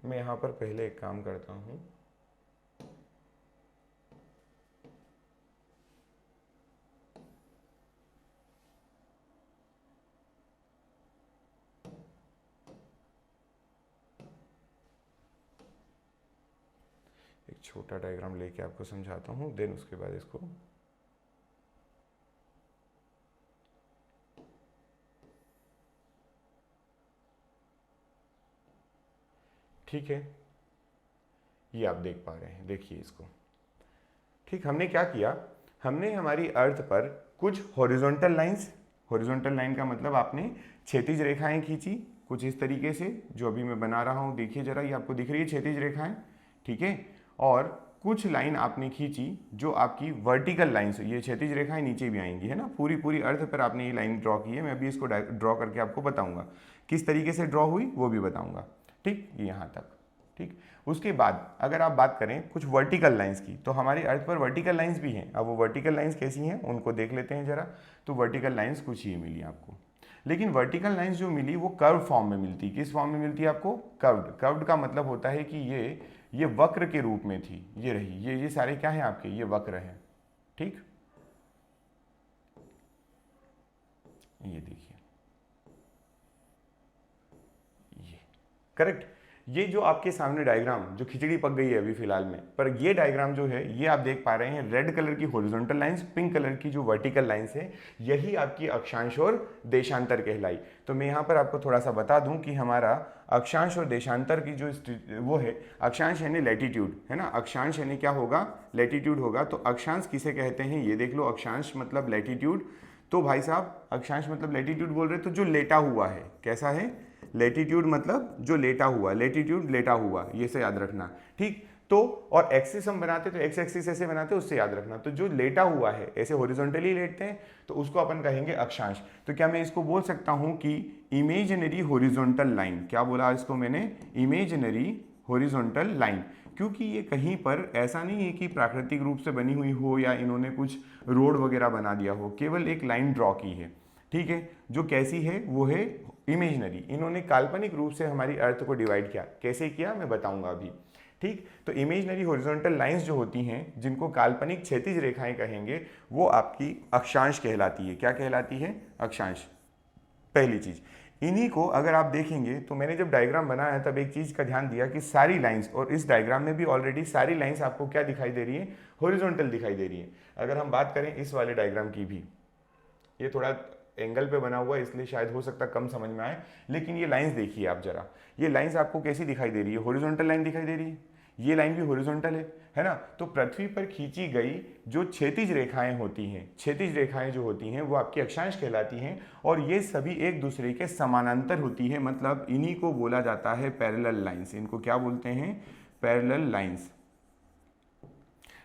मैं यहां पर पहले एक काम करता हूं, एक छोटा डायग्राम लेके आपको समझाता हूं, देन उसके बाद इसको ठीक है, ये आप देख पा रहे हैं, देखिए इसको। ठीक, हमने क्या किया, हमने हमारी अर्थ पर कुछ हॉरिजॉन्टल लाइंस, हॉरिजॉन्टल लाइन का मतलब आपने क्षैतिज रेखाएं खींची कुछ इस तरीके से, जो अभी मैं बना रहा हूं, देखिए जरा, ये आपको दिख रही है क्षैतिज रेखाएं, ठीक है। और कुछ लाइन आपने खींची जो आपकी वर्टिकल लाइंस, ये क्षैतिज रेखाएं नीचे भी आएंगी, है ना, पूरी पूरी अर्थ पर आपने ये लाइन ड्रॉ की है। मैं अभी इसको ड्रॉ करके आपको बताऊंगा किस तरीके से ड्रॉ हुई, वो भी बताऊंगा। ठीक, यहाँ तक ठीक। उसके बाद अगर आप बात करें कुछ वर्टिकल लाइंस की, तो हमारी अर्थ पर वर्टिकल लाइंस भी हैं। अब वो वर्टिकल लाइंस कैसी हैं उनको देख लेते हैं जरा। तो वर्टिकल लाइंस कुछ ये मिली आपको, लेकिन वर्टिकल लाइंस जो मिली वो कर्व फॉर्म में मिलती। किस फॉर्म में मिलती है आपको, कर्व्ड। कर्व्ड का मतलब होता है कि ये वक्र के रूप में थी, ये रही, ये सारे क्या हैं आपके, ये वक्र हैं। ठीक, ये देखिए, ये करेक्ट। ये जो आपके सामने डायग्राम जो खिचड़ी पक गई है अभी फिलहाल में, पर ये डायग्राम जो है ये आप देख पा रहे हैं, रेड कलर की हॉरिजॉन्टल लाइंस, पिंक कलर की जो वर्टिकल लाइंस है, यही आपकी अक्षांश और देशांतर कहलाई। तो मैं यहाँ पर आपको थोड़ा सा बता दूं कि हमारा अक्षांश और देशांतर की जो वो है, अक्षांश यानी लैटिट्यूड, है ना, अक्षांश यानी क्या होगा, लैटिट्यूड होगा। तो अक्षांश किसे कहते हैं, ये देख लो, अक्षांश मतलब लैटिट्यूड। तो भाई साहब अक्षांश मतलब लैटिट्यूड बोल रहे तो जो लेटा हुआ है, कैसा है, लैटिट्यूड मतलब जो लेटा हुआ, लैटिट्यूड लेटा हुआ, ये से याद रखना। ठीक, तो और एक्सिस हम बनाते तो एक्स एक्सिस ऐसे बनाते, उससे याद रखना। तो जो लेटा हुआ है, ऐसे हॉरिजॉन्टली लेटते हैं, तो उसको अपन कहेंगे अक्षांश। तो क्या मैं इसको बोल सकता हूं कि इमेजिनरी हॉरिजॉन्टल लाइन, क्या बोला इसको मैंने, इमेजिनरी हॉरिजॉन्टल लाइन, क्योंकि ये कहीं पर ऐसा नहीं है कि प्राकृतिक रूप से बनी हुई हो या इन्होंने कुछ रोड वगैरह बना दिया हो, केवल एक लाइन ड्रॉ की है। ठीक है, जो कैसी है वो है इमेजिनरी। इन्होंने काल्पनिक रूप से हमारी अर्थ को डिवाइड किया, कैसे किया मैं बताऊंगा अभी। ठीक, तो इमेजिनरी हॉरिजॉन्टल लाइंस जो होती हैं, जिनको काल्पनिक क्षैतिज रेखाएं कहेंगे, वो आपकी अक्षांश कहलाती है। क्या कहलाती है, अक्षांश, पहली चीज। इन्हीं को अगर आप देखेंगे तो मैंने जब डायग्राम बनाया तब एक चीज का ध्यान दिया कि सारी लाइंस, और इस डायग्राम में भी ऑलरेडी सारी लाइंस आपको क्या दिखाई दे रही है, हॉरिजॉन्टल दिखाई दे रही है। अगर हम बात करें इस वाले डायग्राम की भी, ये थोड़ा एंगल पे बना हुआ है इसलिए शायद हो सकता कम समझ में आए, लेकिन ये लाइंस देखिए आप जरा, ये लाइंस आपको कैसी दिखाई दे रही है, हॉरिजॉन्टल लाइन दिखाई दे रही है, ये लाइन भी हॉरिजॉन्टल है ना। तो पृथ्वी पर खींची गई जो क्षैतिज रेखाएं होती हैं, क्षैतिज रेखाएं जो होती हैं वो आपकी अक्षांश कहलाती हैं, और ये सभी एक दूसरे के समानांतर होती है, मतलब इन्हीं को बोला जाता है पैरेलल लाइंस। इनको क्या बोलते हैं, पैरेलल लाइंस।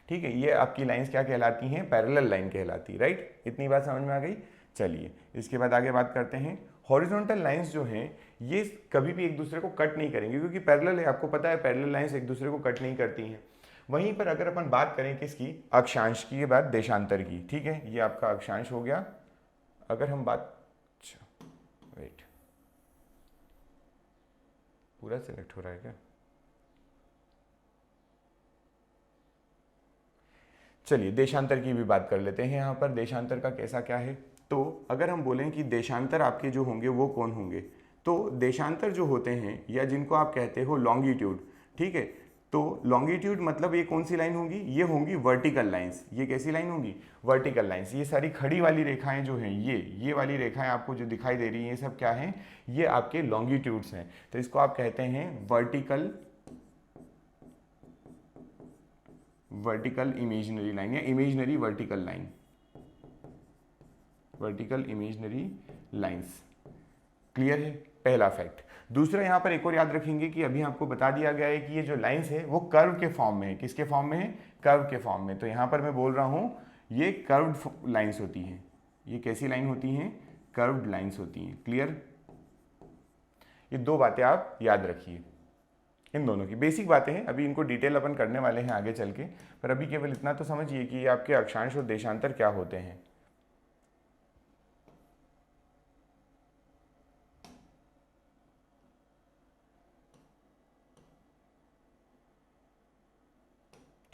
ठीक है, ये आपकी लाइंस क्या कहलाती हैं, पैरेलल लाइन कहलाती, राइट। इतनी बात समझ में आ गई। चलिए इसके बाद आगे बात करते हैं। हॉरिजॉन्टल लाइंस जो हैं ये कभी भी एक दूसरे को कट नहीं करेंगे क्योंकि पैरेलल है, आपको पता है पैरेलल लाइंस एक दूसरे को कट नहीं करती हैं। वहीं पर अगर अपन बात करें किसकी, अक्षांश की, ये बात देशांतर की, ठीक है, ये आपका अक्षांश हो गया। अगर हम बात, वेट, पूरा सिलेक्ट हो रहा है क्या? चलिए देशांतर की भी बात कर लेते हैं। यहाँ पर देशांतर का कैसा क्या है, तो अगर हम बोलें कि देशांतर आपके जो होंगे वो कौन होंगे, तो देशांतर जो होते हैं या जिनको आप कहते हो लॉन्गिट्यूड, ठीक है, तो लॉन्गिट्यूड मतलब ये कौन सी लाइन होंगी, ये होंगी वर्टिकल लाइंस। ये कैसी लाइन होंगी, वर्टिकल लाइंस। ये सारी खड़ी वाली रेखाएं जो हैं, ये वाली रेखाएं आपको जो दिखाई दे रही हैं, ये सब क्या हैं, ये आपके लॉन्गिट्यूड्स हैं। तो इसको आप कहते हैं वर्टिकल इमेजिनरी लाइन या imaginary vertical line, vertical imaginary lines. Clear है, पहला फैक्ट। दूसरा यहाँ पर एक और याद रखेंगे कि अभी आपको बता दिया गया है कि ये जो लाइंस है वो कर्व के फॉर्म में है। किसके फॉर्म में है, कर्व के फॉर्म में। तो यहाँ पर मैं बोल रहा हूँ ये कर्व्ड लाइंस होती हैं। ये कैसी लाइन होती हैं, कर्व्ड लाइंस होती हैं। क्लियर, ये दो बातें आप याद रखिए, इन दोनों की बेसिक बातें हैं, अभी इनको डिटेल अपन करने वाले हैं आगे चल के, पर अभी केवल इतना तो समझिए कि ये आपके अक्षांश और देशांतर क्या होते हैं।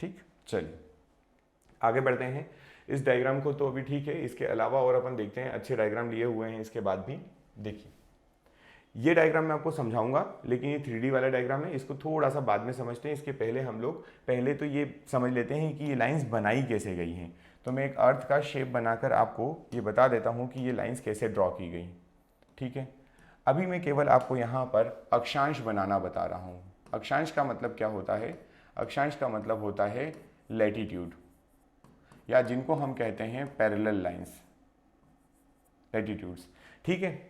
ठीक, चलिए आगे बढ़ते हैं। इस डायग्राम को तो अभी ठीक है, इसके अलावा और अपन देखते हैं, अच्छे डायग्राम लिए हुए हैं इसके बाद भी। देखिए ये डायग्राम मैं आपको समझाऊंगा, लेकिन ये 3D वाला डायग्राम है, इसको थोड़ा सा बाद में समझते हैं। इसके पहले हम लोग पहले तो ये समझ लेते हैं कि ये लाइंस बनाई कैसे गई हैं। तो मैं एक अर्थ का शेप बनाकर आपको ये बता देता हूँ कि ये लाइंस कैसे ड्रॉ की गई। ठीक है, अभी मैं केवल आपको यहाँ पर अक्षांश बनाना बता रहा हूँ। अक्षांश का मतलब क्या होता है, अक्षांश का मतलब होता है लैटिट्यूड, या जिनको हम कहते हैं पैरेलल लाइंस, लैटिट्यूड्स। ठीक है,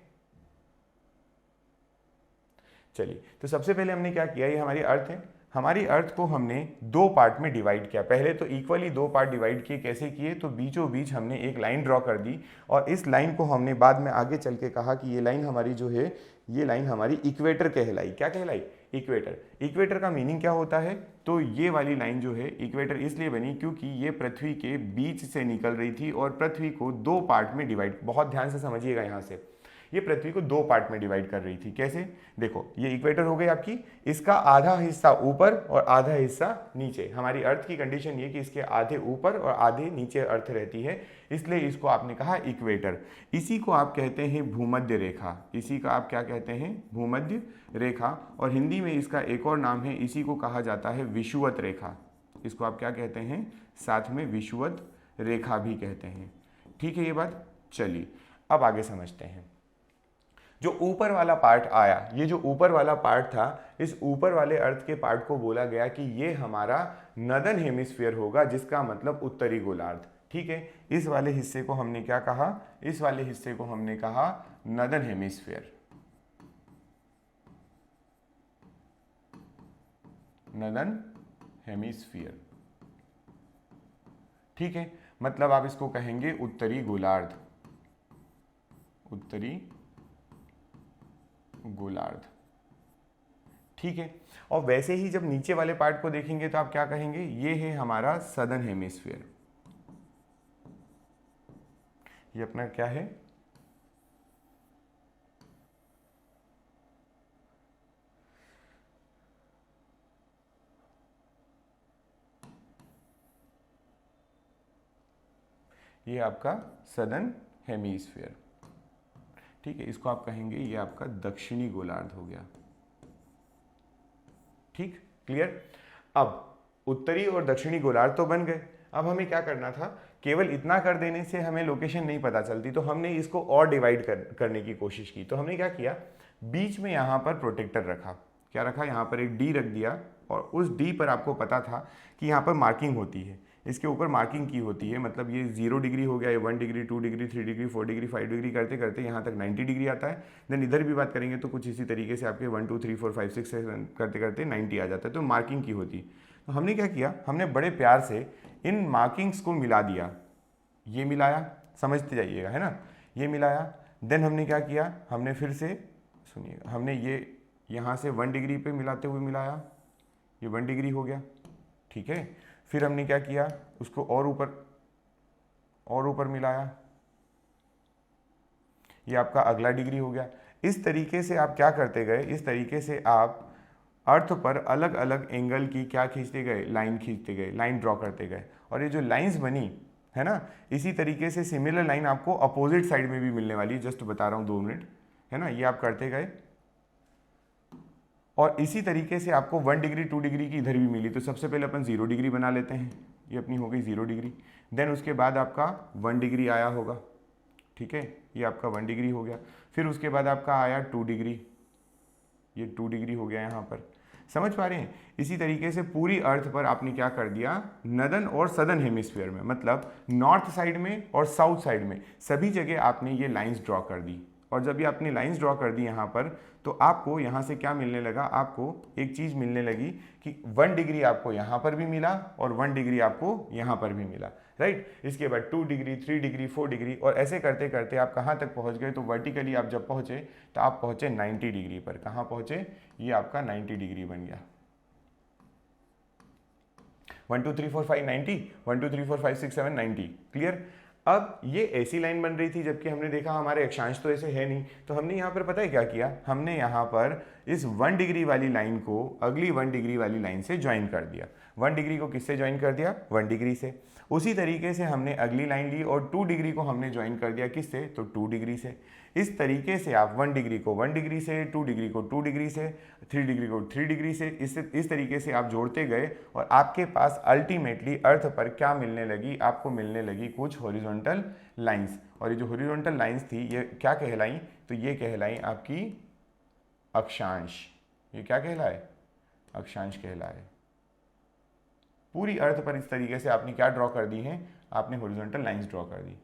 चलिए तो सबसे पहले हमने क्या किया, ये हमारी अर्थ है, हमारी अर्थ को हमने दो पार्ट में डिवाइड किया। पहले तो इक्वली दो पार्ट डिवाइड किए। कैसे किए, तो बीचों बीच हमने एक लाइन ड्रॉ कर दी, और इस लाइन को हमने बाद में आगे चल के कहा कि ये लाइन हमारी जो है, ये लाइन हमारी इक्वेटर कहलाई। क्या कहलाई, इक्वेटर। इक्वेटर का मीनिंग क्या होता है, तो ये वाली लाइन जो है इक्वेटर इसलिए बनी क्योंकि ये पृथ्वी के बीच से निकल रही थी और पृथ्वी को दो पार्ट में डिवाइड, बहुत ध्यान से समझिएगा यहाँ से, ये पृथ्वी को दो पार्ट में डिवाइड कर रही थी। कैसे, देखो ये इक्वेटर हो गई आपकी, इसका आधा हिस्सा ऊपर और आधा हिस्सा नीचे। हमारी अर्थ की कंडीशन ये कि इसके आधे ऊपर और आधे नीचे अर्थ रहती है, इसलिए इसको आपने कहा इक्वेटर। इसी को आप कहते हैं भूमध्य रेखा, इसी का आप क्या कहते हैं, भूमध्य रेखा। और हिंदी में इसका एक और नाम है, इसी को कहा जाता है विषुवत रेखा। इसको आप क्या कहते हैं, साथ में विषुवत रेखा भी कहते हैं। ठीक है ये बात, चलिए अब आगे समझते हैं। जो ऊपर वाला पार्ट आया, ये जो ऊपर वाला पार्ट था, इस ऊपर वाले अर्थ के पार्ट को बोला गया कि ये हमारा नदन हेमिस्फीयर होगा, जिसका मतलब उत्तरी गोलार्ध। ठीक है, इस वाले हिस्से को हमने क्या कहा, इस वाले हिस्से को हमने कहा नदन हेमिस्फीयर, नदन हेमिस्फीयर। ठीक है, मतलब आप इसको कहेंगे उत्तरी गोलार्ध, उत्तरी गोलार्ध। ठीक है, और वैसे ही जब नीचे वाले पार्ट को देखेंगे तो आप क्या कहेंगे, ये है हमारा सदर्न हेमिस्फीयर। ये अपना क्या है, ये आपका सदर्न हेमिस्फीयर। ठीक है, इसको आप कहेंगे ये आपका दक्षिणी गोलार्ध हो गया। ठीक, क्लियर। अब उत्तरी और दक्षिणी गोलार्ध तो बन गए, अब हमें क्या करना था, केवल इतना कर देने से हमें लोकेशन नहीं पता चलती, तो हमने इसको और डिवाइड करने की कोशिश की। तो हमने क्या किया, बीच में यहाँ पर प्रोटेक्टर रखा। क्या रखा, यहाँ पर एक डी रख दिया, और उस डी पर आपको पता था कि यहाँ पर मार्किंग होती है, इसके ऊपर मार्किंग की होती है, मतलब ये 0 डिग्री हो गया, ये 1 degree, 2 degree, 3 degree, 4 degree, 5 degree करते करते यहाँ तक 90 डिग्री आता है। देन इधर भी बात करेंगे तो कुछ इसी तरीके से आपके 1 2 3 4 5 6 से करते करते 90 आ जाता है, तो मार्किंग की होती। तो हमने क्या किया, हमने बड़े प्यार से इन मार्किंग्स को मिला दिया, ये मिलाया, समझते जाइएगा, है ना, ये मिलाया, देन हमने क्या किया, हमने फिर से सुनिएगा, हमने ये यहाँ से 1 डिग्री पे मिलाते हुए मिलाया, ये 1 डिग्री हो गया, ठीक है। फिर हमने क्या किया, उसको और ऊपर मिलाया, ये आपका अगला डिग्री हो गया। इस तरीके से आप क्या करते गए, इस तरीके से आप अर्थ पर अलग अलग एंगल की क्या खींचते गए, लाइन खींचते गए, लाइन ड्रॉ करते गए। और ये जो लाइंस बनी है ना, इसी तरीके से सिमिलर लाइन आपको अपोजिट साइड में भी मिलने वाली है, जस्ट बता रहा हूँ 2 मिनट, है ना। ये आप करते गए और इसी तरीके से आपको 1 डिग्री 2 डिग्री की इधर भी मिली, तो सबसे पहले अपन 0 डिग्री बना लेते हैं, ये अपनी हो गई 0 डिग्री। देन उसके बाद आपका 1 डिग्री आया होगा, ठीक है, ये आपका 1 डिग्री हो गया। फिर उसके बाद आपका आया 2 डिग्री, ये 2 डिग्री हो गया यहाँ पर, समझ पा रहे हैं। इसी तरीके से पूरी अर्थ पर आपने क्या कर दिया, नदन और सदर्न हेमिस्फीयर में, मतलब नॉर्थ साइड में और साउथ साइड में सभी जगह आपने ये लाइंस ड्रॉ कर दी। और जब ये आपने लाइंस ड्रॉ कर दी यहाँ पर, तो आपको यहाँ से क्या मिलने लगा, आपको एक चीज़ मिलने लगी कि 1 डिग्री आपको यहाँ पर भी मिला और 1 डिग्री आपको यहाँ पर भी मिला, राइट। इसके बाद 2 डिग्री 3 डिग्री 4 डिग्री, और ऐसे करते करते आप कहाँ तक पहुँच गए, तो वर्टिकली आप जब पहुँचे तो आप पहुँचे 90 डिग्री पर। कहाँ पहुँचे, ये आपका 90 डिग्री बन गया। 1 2 3 4 5 90, 1 2 3 4 5 6 7 90, क्लियर। अब ये ऐसी लाइन बन रही थी, जबकि हमने देखा हमारे अक्षांश तो ऐसे है नहीं, तो हमने यहाँ पर पता है क्या किया, हमने यहाँ पर इस 1 डिग्री वाली लाइन को अगली 1 डिग्री वाली लाइन से ज्वाइन कर दिया। 1 डिग्री को किससे ज्वाइन कर दिया, 1 डिग्री से। उसी तरीके से हमने अगली लाइन ली और 2 डिग्री को हमने ज्वाइन कर दिया किससे, तो 2 डिग्री से। इस तरीके से आप 1 डिग्री को 1 डिग्री से, 2 डिग्री को 2 डिग्री से, 3 डिग्री को 3 डिग्री से, इस तरीके से आप जोड़ते गए और आपके पास अल्टीमेटली अर्थ पर क्या मिलने लगी, आपको मिलने लगी कुछ हॉरिजॉन्टल लाइंस। और ये जो हॉरिजॉन्टल लाइंस थी ये क्या कहलाई, तो ये कहलाई आपकी अक्षांश। ये क्या कहलाए, अक्षांश कहलाए। पूरी अर्थ पर इस तरीके से आपने क्या ड्रॉ कर दी है, आपने हॉरिजॉन्टल लाइंस ड्रॉ कर दी।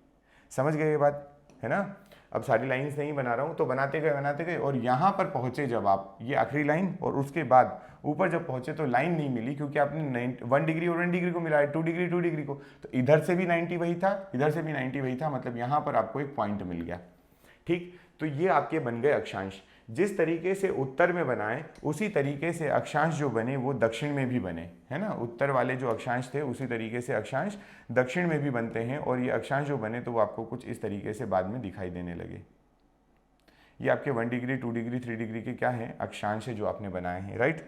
समझ गए ये बात, है ना। अब सारी लाइंस नहीं बना रहा हूँ, तो बनाते गए और यहाँ पर पहुँचे जब आप, ये आखिरी लाइन और उसके बाद ऊपर जब पहुँचे तो लाइन नहीं मिली, क्योंकि आपने 1 डिग्री और 1 डिग्री को मिलाया, 2 डिग्री 2 डिग्री को, तो इधर से भी 90 वही था, इधर से भी 90 वही था, मतलब यहाँ पर आपको एक पॉइंट मिल गया, ठीक। तो ये आपके बन गए अक्षांश। जिस तरीके से उत्तर में बनाए उसी तरीके से अक्षांश जो बने वो दक्षिण में भी बने, है ना। उत्तर वाले जो अक्षांश थे उसी तरीके से अक्षांश दक्षिण में भी बनते हैं, और ये अक्षांश जो बने तो वो आपको कुछ इस तरीके से बाद में दिखाई देने लगे। ये आपके 1 डिग्री 2 डिग्री 3 डिग्री के क्या हैं, अक्षांश है जो आपने बनाए हैं, राइट।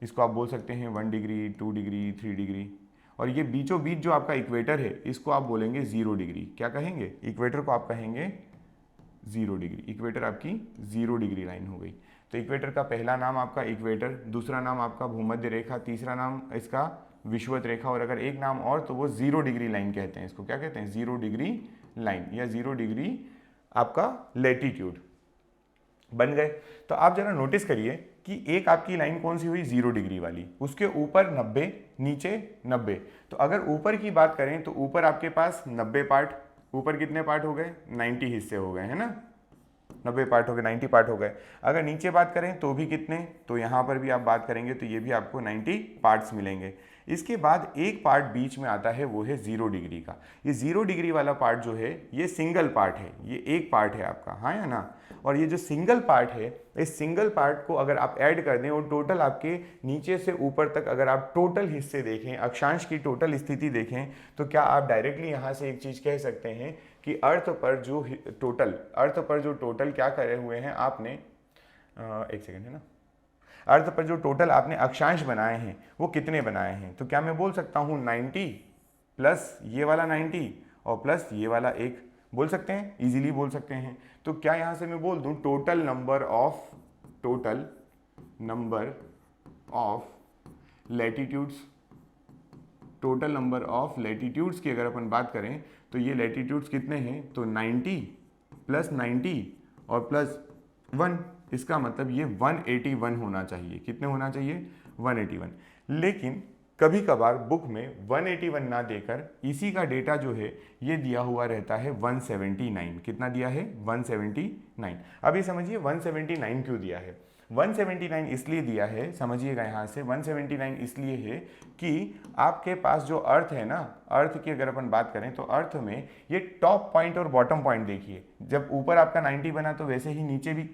इसको आप बोल सकते हैं 1 डिग्री 2 डिग्री 3 डिग्री। और ये बीचों बीच जो आपका इक्वेटर है इसको आप बोलेंगे 0 डिग्री। क्या कहेंगे, इक्वेटर को आप कहेंगे 0 डिग्री। इक्वेटर आपकी 0 डिग्री लाइन हो गई। तो इक्वेटर का पहला नाम आपका इक्वेटर, दूसरा नाम आपका भूमध्य रेखा, तीसरा नाम इसका विषुवत रेखा, और अगर एक नाम और तो वो 0 डिग्री लाइन कहते हैं। इसको क्या कहते हैं, 0 डिग्री लाइन या 0 डिग्री आपका लैटिट्यूड बन गए। तो आप जरा नोटिस करिए कि एक आपकी लाइन कौन सी हुई, 0 डिग्री वाली, उसके ऊपर 90, नीचे 90। तो अगर ऊपर की बात करें तो ऊपर आपके पास 90 पार्ट, ऊपर कितने पार्ट हो गए, 90 हिस्से हो गए, है ना। 90 पार्ट हो गए, 90 पार्ट हो गए। अगर नीचे बात करें तो भी कितने, तो यहाँ पर भी आप बात करेंगे तो ये भी आपको 90 पार्ट्स मिलेंगे। इसके बाद एक पार्ट बीच में आता है, वो है 0 डिग्री का। ये 0 डिग्री वाला पार्ट जो है ये सिंगल पार्ट है, ये एक पार्ट है आपका, हाँ या ना। और ये जो सिंगल पार्ट है, इस सिंगल पार्ट को अगर आप ऐड कर दें और टोटल आपके नीचे से ऊपर तक अगर आप टोटल हिस्से देखें, अक्षांश की टोटल स्थिति देखें, तो क्या आप डायरेक्टली यहाँ से एक चीज़ कह सकते हैं कि अर्थ पर जो टोटल क्या करे हुए हैं आपने, एक सेकेंड, है ना, अर्थ पर जो टोटल आपने अक्षांश बनाए हैं वो कितने बनाए हैं। तो क्या मैं बोल सकता हूँ 90 प्लस ये वाला 90 और प्लस ये वाला एक, बोल सकते हैं, इजीली बोल सकते हैं। तो क्या यहाँ से मैं बोल दूँ total number of latitudes, total number of latitudes की अगर अपन बात करें तो ये लैटिट्यूड्स कितने हैं, तो 90 प्लस 90 और प्लस 1, इसका मतलब ये 181 होना चाहिए। कितने होना चाहिए, 181। लेकिन कभी कभार बुक में 181 ना देकर इसी का डेटा जो है ये दिया हुआ रहता है 179। कितना दिया है, 179। अभी समझिए 179 क्यों दिया है। 179 इसलिए दिया है, समझिएगा यहाँ से 179 इसलिए है कि आपके पास जो अर्थ है ना, अर्थ की अगर अपन बात करें तो अर्थ में ये टॉप पॉइंट और बॉटम पॉइंट देखिए, जब ऊपर आपका 90 बना तो वैसे ही नीचे भी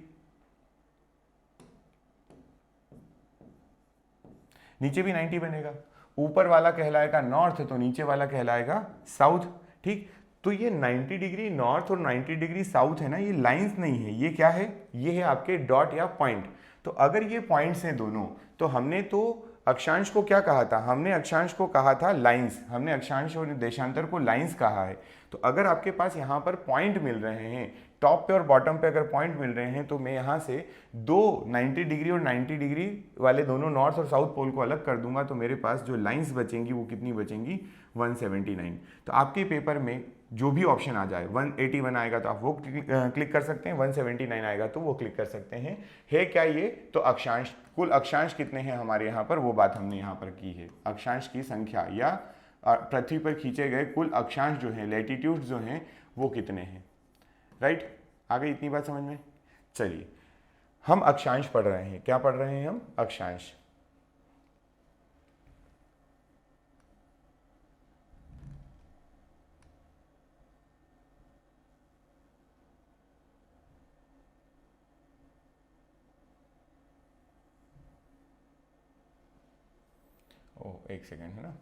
90 बनेगा। ऊपर वाला कहलाएगा नॉर्थ तो नीचे वाला कहलाएगा साउथ, ठीक। तो ये 90 डिग्री नॉर्थ और 90 डिग्री साउथ है ना, ये लाइंस नहीं है, ये क्या है, ये है आपके डॉट या पॉइंट। तो अगर ये पॉइंट्स हैं दोनों, तो हमने तो अक्षांश को क्या कहा था, हमने अक्षांश को कहा था लाइंस, हमने अक्षांश और देशांतर को लाइंस कहा है। तो अगर आपके पास यहाँ पर पॉइंट मिल रहे हैं, टॉप पे और बॉटम पे अगर पॉइंट मिल रहे हैं, तो मैं यहाँ से दो 90 डिग्री और 90 डिग्री वाले दोनों नॉर्थ और साउथ पोल को अलग कर दूंगा, तो मेरे पास जो लाइंस बचेंगी वो कितनी बचेंगी, 179। तो आपके पेपर में जो भी ऑप्शन आ जाए, 181 आएगा तो आप वो क्लिक कर सकते हैं, 179 आएगा तो वो क्लिक कर सकते हैं। है क्या ये, तो अक्षांश, कुल अक्षांश कितने हैं हमारे यहाँ पर, वो बात हमने यहाँ पर की है। अक्षांश की संख्या या पृथ्वी पर खींचे गए कुल अक्षांश जो हैं, लैटिट्यूड जो हैं, वो कितने हैं, राइट। आ गई इतनी बात समझ में। चलिए हम अक्षांश पढ़ रहे हैं, क्या पढ़ रहे हैं हम, अक्षांश। ओ एक सेकेंड है ना,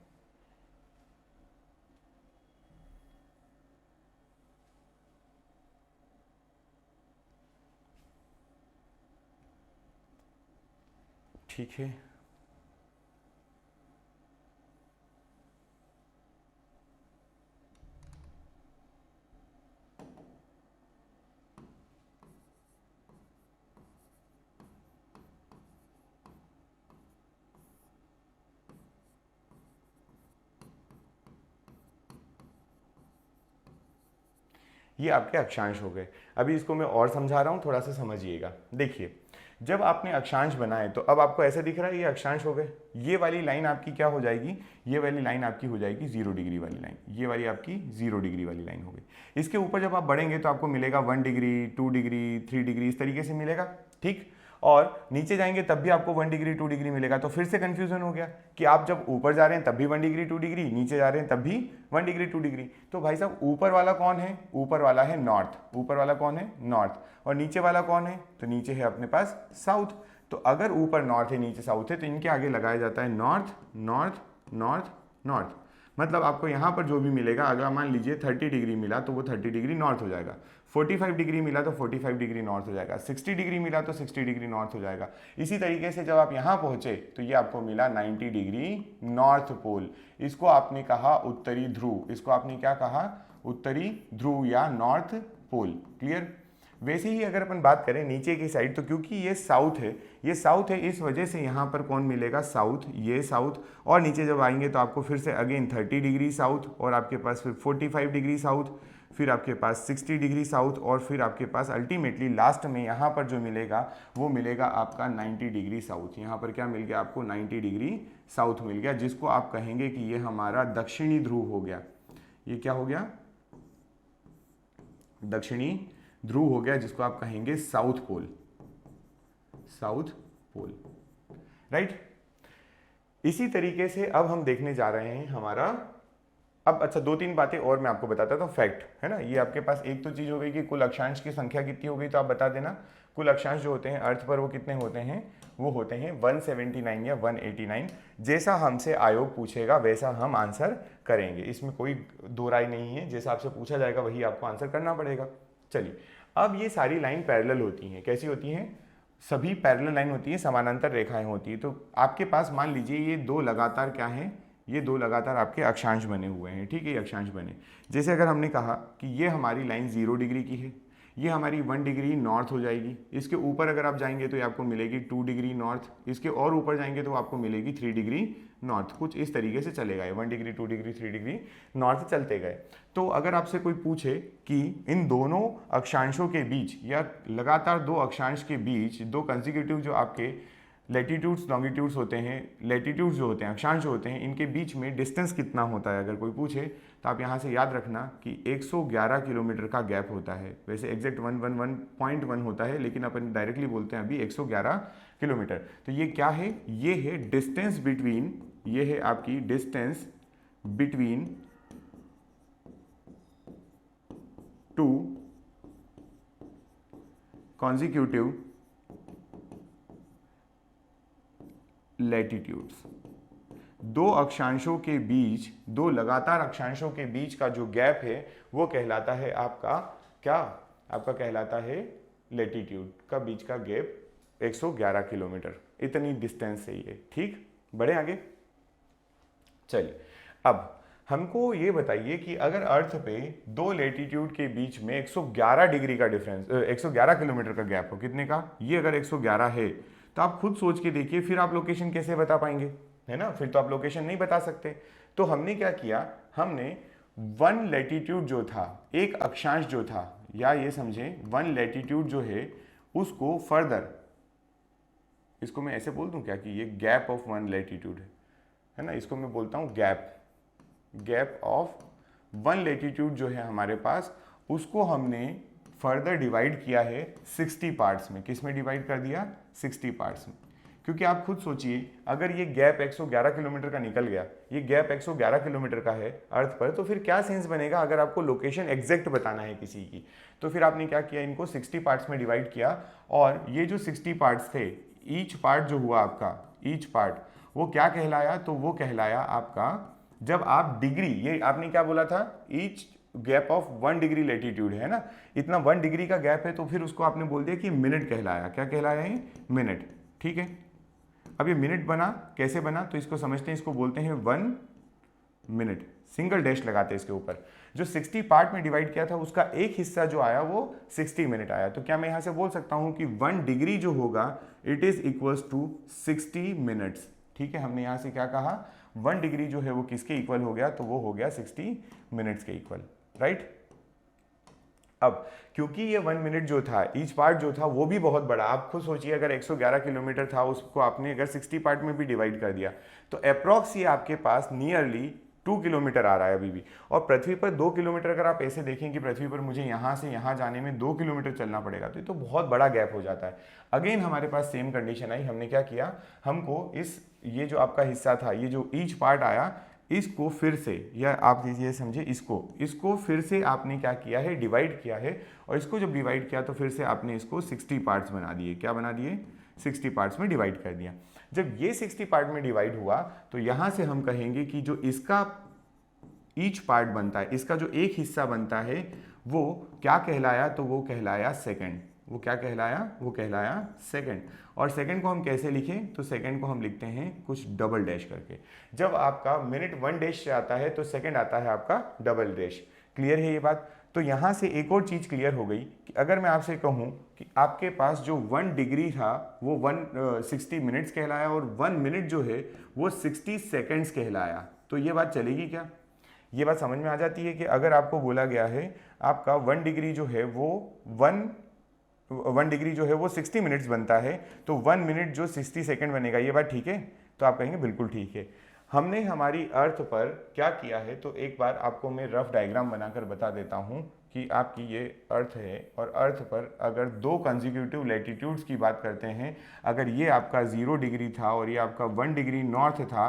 ठीक है। ये आपके अक्षांश हो गए। अभी इसको मैं और समझा रहा हूँ, थोड़ा सा समझिएगा। देखिए जब आपने अक्षांश बनाए तो अब आपको ऐसा दिख रहा है ये अक्षांश हो गए। ये वाली लाइन आपकी क्या हो जाएगी, ये वाली लाइन आपकी हो जाएगी 0 डिग्री वाली लाइन, ये वाली आपकी 0 डिग्री वाली लाइन हो गई। इसके ऊपर जब आप बढ़ेंगे तो आपको मिलेगा 1 डिग्री 2 डिग्री 3 डिग्री इस तरीके से मिलेगा, ठीक। और नीचे जाएंगे तब भी आपको 1 डिग्री 2 डिग्री मिलेगा। तो फिर से कंफ्यूजन हो गया कि आप जब ऊपर जा रहे हैं तब भी 1 डिग्री 2 डिग्री, नीचे जा रहे हैं तब भी 1 डिग्री 2 डिग्री। तो भाई साहब ऊपर वाला कौन है, ऊपर वाला है नॉर्थ, ऊपर वाला कौन है नॉर्थ, और नीचे वाला कौन है, तो नीचे है अपने पास साउथ। तो अगर ऊपर नॉर्थ है नीचे साउथ है तो इनके आगे लगाया जाता है नॉर्थ नॉर्थ नॉर्थ नॉर्थ। मतलब आपको यहाँ पर जो भी मिलेगा, अगर मान लीजिए 30 डिग्री मिला तो वो 30 डिग्री नॉर्थ हो जाएगा, 45 डिग्री मिला तो 45 डिग्री नॉर्थ हो जाएगा, 60 डिग्री मिला तो 60 डिग्री नॉर्थ हो जाएगा। इसी तरीके से जब आप यहाँ पहुँचे तो ये आपको मिला 90 डिग्री नॉर्थ पोल। इसको आपने कहा उत्तरी ध्रुव, इसको आपने क्या कहा, उत्तरी ध्रुव या नॉर्थ पोल। क्लियर। वैसे ही अगर अपन बात करें नीचे की साइड, तो क्योंकि ये साउथ है, ये साउथ है, इस वजह से यहाँ पर कौन मिलेगा, साउथ, ये साउथ। और नीचे जब आएंगे तो आपको फिर से अगेन 30 डिग्री साउथ, और आपके पास फिर 45 डिग्री साउथ, फिर आपके पास 60 डिग्री साउथ, और फिर आपके पास अल्टीमेटली लास्ट में यहाँ पर जो मिलेगा वो मिलेगा आपका 90 डिग्री साउथ। यहाँ पर क्या मिल गया आपको, 90 डिग्री साउथ मिल गया, जिसको आप कहेंगे कि ये हमारा दक्षिणी ध्रुव हो गया। ये क्या हो गया, दक्षिणी ध्रुव हो गया, जिसको आप कहेंगे south pole, south pole, right. इसी तरीके से अब हम देखने जा रहे हैं हमारा, अब अच्छा 2-3 बातें और मैं आपको बताता था, फैक्ट है ना। ये आपके पास एक तो चीज हो गई कि कुल अक्षांश की संख्या कितनी हो गई, तो आप बता देना। कुल अक्षांश जो होते हैं अर्थ पर वो कितने होते हैं, वो होते हैं 179 या 189। जैसा हमसे आयोग पूछेगा वैसा हम आंसर करेंगे, इसमें कोई दो राय नहीं है, जैसा आपसे पूछा जाएगा वही आपको आंसर करना पड़ेगा। चलिए अब ये सारी लाइन पैरेलल होती हैं, कैसी होती हैं, सभी पैरेलल लाइन होती है, समानांतर रेखाएं होती है। तो आपके पास मान लीजिए ये दो लगातार क्या हैं, ये दो लगातार आपके अक्षांश बने हुए हैं, ठीक है, ये अक्षांश बने। जैसे अगर हमने कहा कि ये हमारी लाइन 0 डिग्री की है, ये हमारी 1 डिग्री नॉर्थ हो जाएगी। इसके ऊपर अगर आप जाएंगे तो ये आपको मिलेगी 2 डिग्री नॉर्थ, इसके और ऊपर जाएंगे तो आपको मिलेगी 3 डिग्री नॉर्थ। कुछ इस तरीके से चले गए, 1 डिग्री 2 डिग्री 3 डिग्री नॉर्थ चलते गए। तो अगर आपसे कोई पूछे कि इन दोनों अक्षांशों के बीच या लगातार दो अक्षांश के बीच, दो कंसेक्यूटिव जो आपके लेटीट्यूड्स लॉन्गिट्यूड्स होते हैं, लेटीट्यूड्स जो होते हैं, अक्षांश जो होते हैं, इनके बीच में डिस्टेंस कितना होता है अगर कोई पूछे तो आप यहाँ से याद रखना कि 111 किलोमीटर का गैप होता है। वैसे एग्जैक्ट 111.1 होता है, लेकिन अपन डायरेक्टली बोलते हैं अभी 111 किलोमीटर। तो ये क्या है, ये है डिस्टेंस बिटवीन, ये है आपकी distance between two consecutive latitudes. दो अक्षांशों के बीच, दो लगातार अक्षांशों के बीच का जो गैप है वो कहलाता है आपका क्या, आपका कहलाता है लैटिट्यूड का बीच का गैप 111 किलोमीटर, इतनी डिस्टेंस है ये। ठीक, बढ़े आगे। चलिए अब हमको ये बताइए कि अगर अर्थ पे दो लैटिट्यूड के बीच में 111 डिग्री का डिफरेंस, 111 किलोमीटर का गैप हो, कितने का, ये अगर 111 है तो आप खुद सोच के देखिए फिर आप लोकेशन कैसे बता पाएंगे, है ना। फिर तो आप लोकेशन नहीं बता सकते। तो हमने क्या किया, हमने वन लैटिट्यूड जो था, एक अक्षांश जो था, या ये समझे वन लैटिट्यूड जो है उसको फर्दर, इसको मैं ऐसे बोल दूं क्या कि ये गैप ऑफ वन लैटिट्यूड है ना, इसको मैं बोलता हूं गैप ऑफ वन लैटिट्यूड जो है हमारे पास, उसको हमने फर्दर डिवाइड किया है 60 पार्ट्स में। किस में डिवाइड कर दिया, 60 पार्ट्स में। क्योंकि आप खुद सोचिए अगर ये गैप 111 किलोमीटर का निकल गया, ये गैप 111 किलोमीटर का है अर्थ पर, तो फिर क्या सेंस बनेगा अगर आपको लोकेशन एग्जैक्ट बताना है किसी की। तो फिर आपने क्या किया, इनको 60 पार्ट्स में डिवाइड किया, और ये जो 60 पार्ट्स थे, ईच पार्ट जो हुआ आपका, ईच पार्ट वो क्या कहलाया, तो वो कहलाया आपका, जब आप डिग्री, ये आपने क्या बोला था, each gap of 1 degree latitude है ना, इतना 1 डिग्री का गैप है, तो फिर उसको आपने बोल दिया कि मिनट कहलाया। क्या कहलाया है, मिनट। ठीक है, अब ये मिनट बना, कैसे बना, तो इसको समझते हैं, इसको बोलते हैं 1 मिनट, सिंगल डैश लगाते हैं इसके ऊपर। जो 60 पार्ट में डिवाइड किया था उसका एक हिस्सा जो आया वो 60 मिनट आया। तो क्या मैं यहां से बोल सकता हूं कि 1 डिग्री जो होगा it is equals to 60 minutes. ठीक है, हमने यहां से क्या कहा, 1 डिग्री जो है वो किसके इक्वल हो गया, तो वो हो गया 60 मिनट्स के इक्वल, राइट। अब क्योंकि ये 1 मिनट जो था, ईच पार्ट जो था वो भी बहुत बड़ा, आप खुद सोचिए अगर 111 किलोमीटर था, उसको आपने अगर 60 पार्ट में भी डिवाइड कर दिया तो अप्रॉक्स ये आपके पास नियरली 2 किलोमीटर आ रहा है अभी भी। और पृथ्वी पर 2 किलोमीटर, अगर आप ऐसे देखें कि पृथ्वी पर मुझे यहाँ से यहाँ जाने में 2 किलोमीटर चलना पड़ेगा, तो ये तो बहुत बड़ा गैप हो जाता है। अगेन हमारे पास सेम कंडीशन आई, हमने क्या किया, हमको इस, ये जो आपका हिस्सा था, ये जो ईच पार्ट आया, इसको फिर से, या आप ये समझे, इसको फिर से आपने क्या किया है, डिवाइड किया है। और इसको जब डिवाइड किया तो फिर से आपने इसको 60 पार्ट्स बना दिए। क्या बना दिए, 60 पार्ट्स में डिवाइड कर दिया। जब ये 60 पार्ट में डिवाइड हुआ तो यहाँ से हम कहेंगे कि जो इसका ईच पार्ट बनता है, इसका जो एक हिस्सा बनता है, वो क्या कहलाया, तो वो कहलाया सेकंड। वो क्या कहलाया, वो कहलाया सेकंड। और सेकंड को हम कैसे लिखें, तो सेकंड को हम लिखते हैं कुछ डबल डैश करके। जब आपका मिनट 1 डैश से आता है तो सेकंड आता है आपका डबल डैश। क्लियर है ये बात। तो यहाँ से एक और चीज़ क्लियर हो गई कि अगर मैं आपसे कहूँ कि आपके पास जो 1 डिग्री था वो 60 मिनट्स कहलाया, और 1 मिनट जो है वो 60 सेकेंड्स कहलाया, तो ये बात चलेगी क्या, ये बात समझ में आ जाती है कि अगर आपको बोला गया है आपका 1 डिग्री जो है वो 1 डिग्री जो है वो 60 मिनट्स बनता है, तो 1 मिनट जो 60 सेकंड बनेगा, ये बात ठीक है, तो आप कहेंगे बिल्कुल ठीक है। हमने हमारी अर्थ पर क्या किया है, तो एक बार आपको मैं रफ डायग्राम बनाकर बता देता हूँ कि आपकी ये अर्थ है, और अर्थ पर अगर 2 कंसेक्यूटिव लैटिट्यूड्स की बात करते हैं, अगर ये आपका 0 डिग्री था और ये आपका 1 डिग्री नॉर्थ था,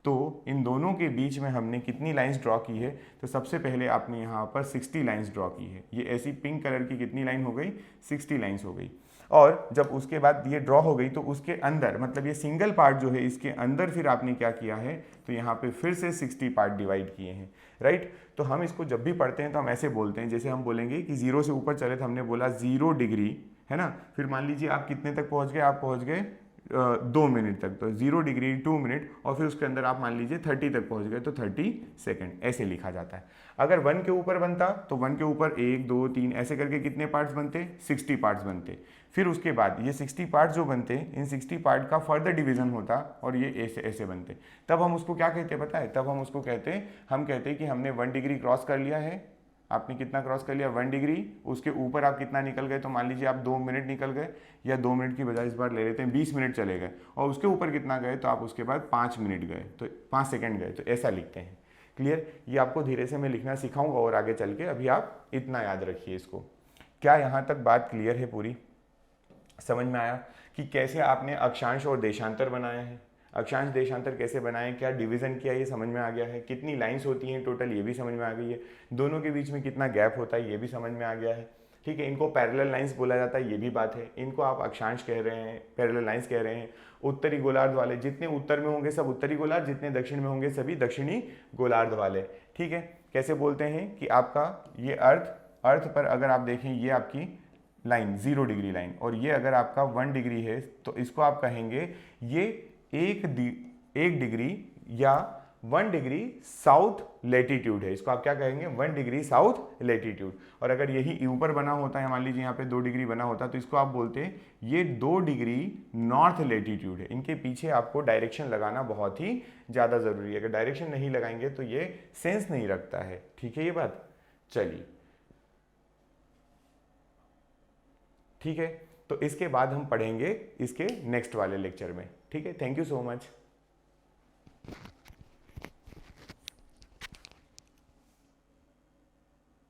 तो इन दोनों के बीच में हमने कितनी लाइंस ड्रॉ की है, तो सबसे पहले आपने यहाँ पर 60 लाइंस ड्रॉ की है। ये ऐसी पिंक कलर की कितनी लाइन हो गई, 60 लाइंस हो गई। और जब उसके बाद ये ड्रॉ हो गई तो उसके अंदर, मतलब ये सिंगल पार्ट जो है इसके अंदर फिर आपने क्या किया है, तो यहाँ पे फिर से 60 पार्ट डिवाइड किए हैं, राइट। तो हम इसको जब भी पढ़ते हैं तो हम ऐसे बोलते हैं, जैसे हम बोलेंगे कि 0 से ऊपर चले तो हमने बोला 0 डिग्री, है ना। फिर मान लीजिए आप कितने तक पहुँच गए, आप पहुँच गए 2 मिनट तक, तो 0 डिग्री 2 मिनट, और फिर उसके अंदर आप मान लीजिए 30 तक पहुंच गए तो 30 सेकंड, ऐसे लिखा जाता है। अगर 1 के ऊपर बनता तो 1 के ऊपर 1 2 3 ऐसे करके कितने पार्ट्स बनते, 60 पार्ट्स बनते। फिर उसके बाद ये 60 पार्ट्स जो बनते, इन 60 पार्ट का फर्दर डिवीजन होता और ये ऐसे ऐसे बनते। तब हम उसको क्या कहते हैं पता है, तब हम उसको कहते हैं, हम कहते हैं कि हमने 1 डिग्री क्रॉस कर लिया है, आपने कितना क्रॉस कर लिया 1 डिग्री, उसके ऊपर आप कितना निकल गए, तो मान लीजिए आप 2 मिनट निकल गए, या 2 मिनट की बजाय इस बार ले लेते हैं 20 मिनट चले गए, और उसके ऊपर कितना गए तो आप उसके बाद 5 मिनट गए, तो 5 सेकंड गए, तो ऐसा लिखते हैं। क्लियर? ये आपको धीरे से मैं लिखना सिखाऊंगा और आगे चल के, अभी आप इतना याद रखिए इसको। क्या यहाँ तक बात क्लियर है? पूरी समझ में आया कि कैसे आपने अक्षांश और देशांतर बनाए हैं, अक्षांश देशांतर कैसे बनाएं, क्या डिवीजन किया, ये समझ में आ गया है। कितनी लाइंस होती हैं टोटल, ये भी समझ में आ गई है। दोनों के बीच में कितना गैप होता है, ये भी समझ में आ गया है। ठीक है, इनको पैरेलल लाइंस बोला जाता है, ये भी बात है। इनको आप अक्षांश कह रहे हैं, पैरेलल लाइंस कह रहे हैं। उत्तरी गोलार्ध वाले जितने उत्तर में होंगे सब उत्तरी गोलार्ध, जितने दक्षिण में होंगे सभी दक्षिणी गोलार्ध वाले। ठीक है, कैसे बोलते हैं कि आपका ये अर्थ पर अगर आप देखें, ये आपकी लाइन 0 डिग्री लाइन, और ये अगर आपका 1 डिग्री है, तो इसको आप कहेंगे ये 1 डिग्री या 1 डिग्री साउथ लेटीट्यूड है। इसको आप क्या कहेंगे? 1 डिग्री साउथ लेटीट्यूड। और अगर यही ऊपर बना होता है, मान लीजिए यहाँ पे 2 डिग्री बना होता, तो इसको आप बोलते हैं ये 2 डिग्री नॉर्थ लेटीट्यूड है। इनके पीछे आपको डायरेक्शन लगाना बहुत ही ज़्यादा ज़रूरी है। अगर डायरेक्शन नहीं लगाएंगे तो ये सेंस नहीं रखता है। ठीक है ये बात? चलिए ठीक है, तो इसके बाद हम पढ़ेंगे इसके नेक्स्ट वाले लेक्चर में। ठीक है, थैंक यू सो मच।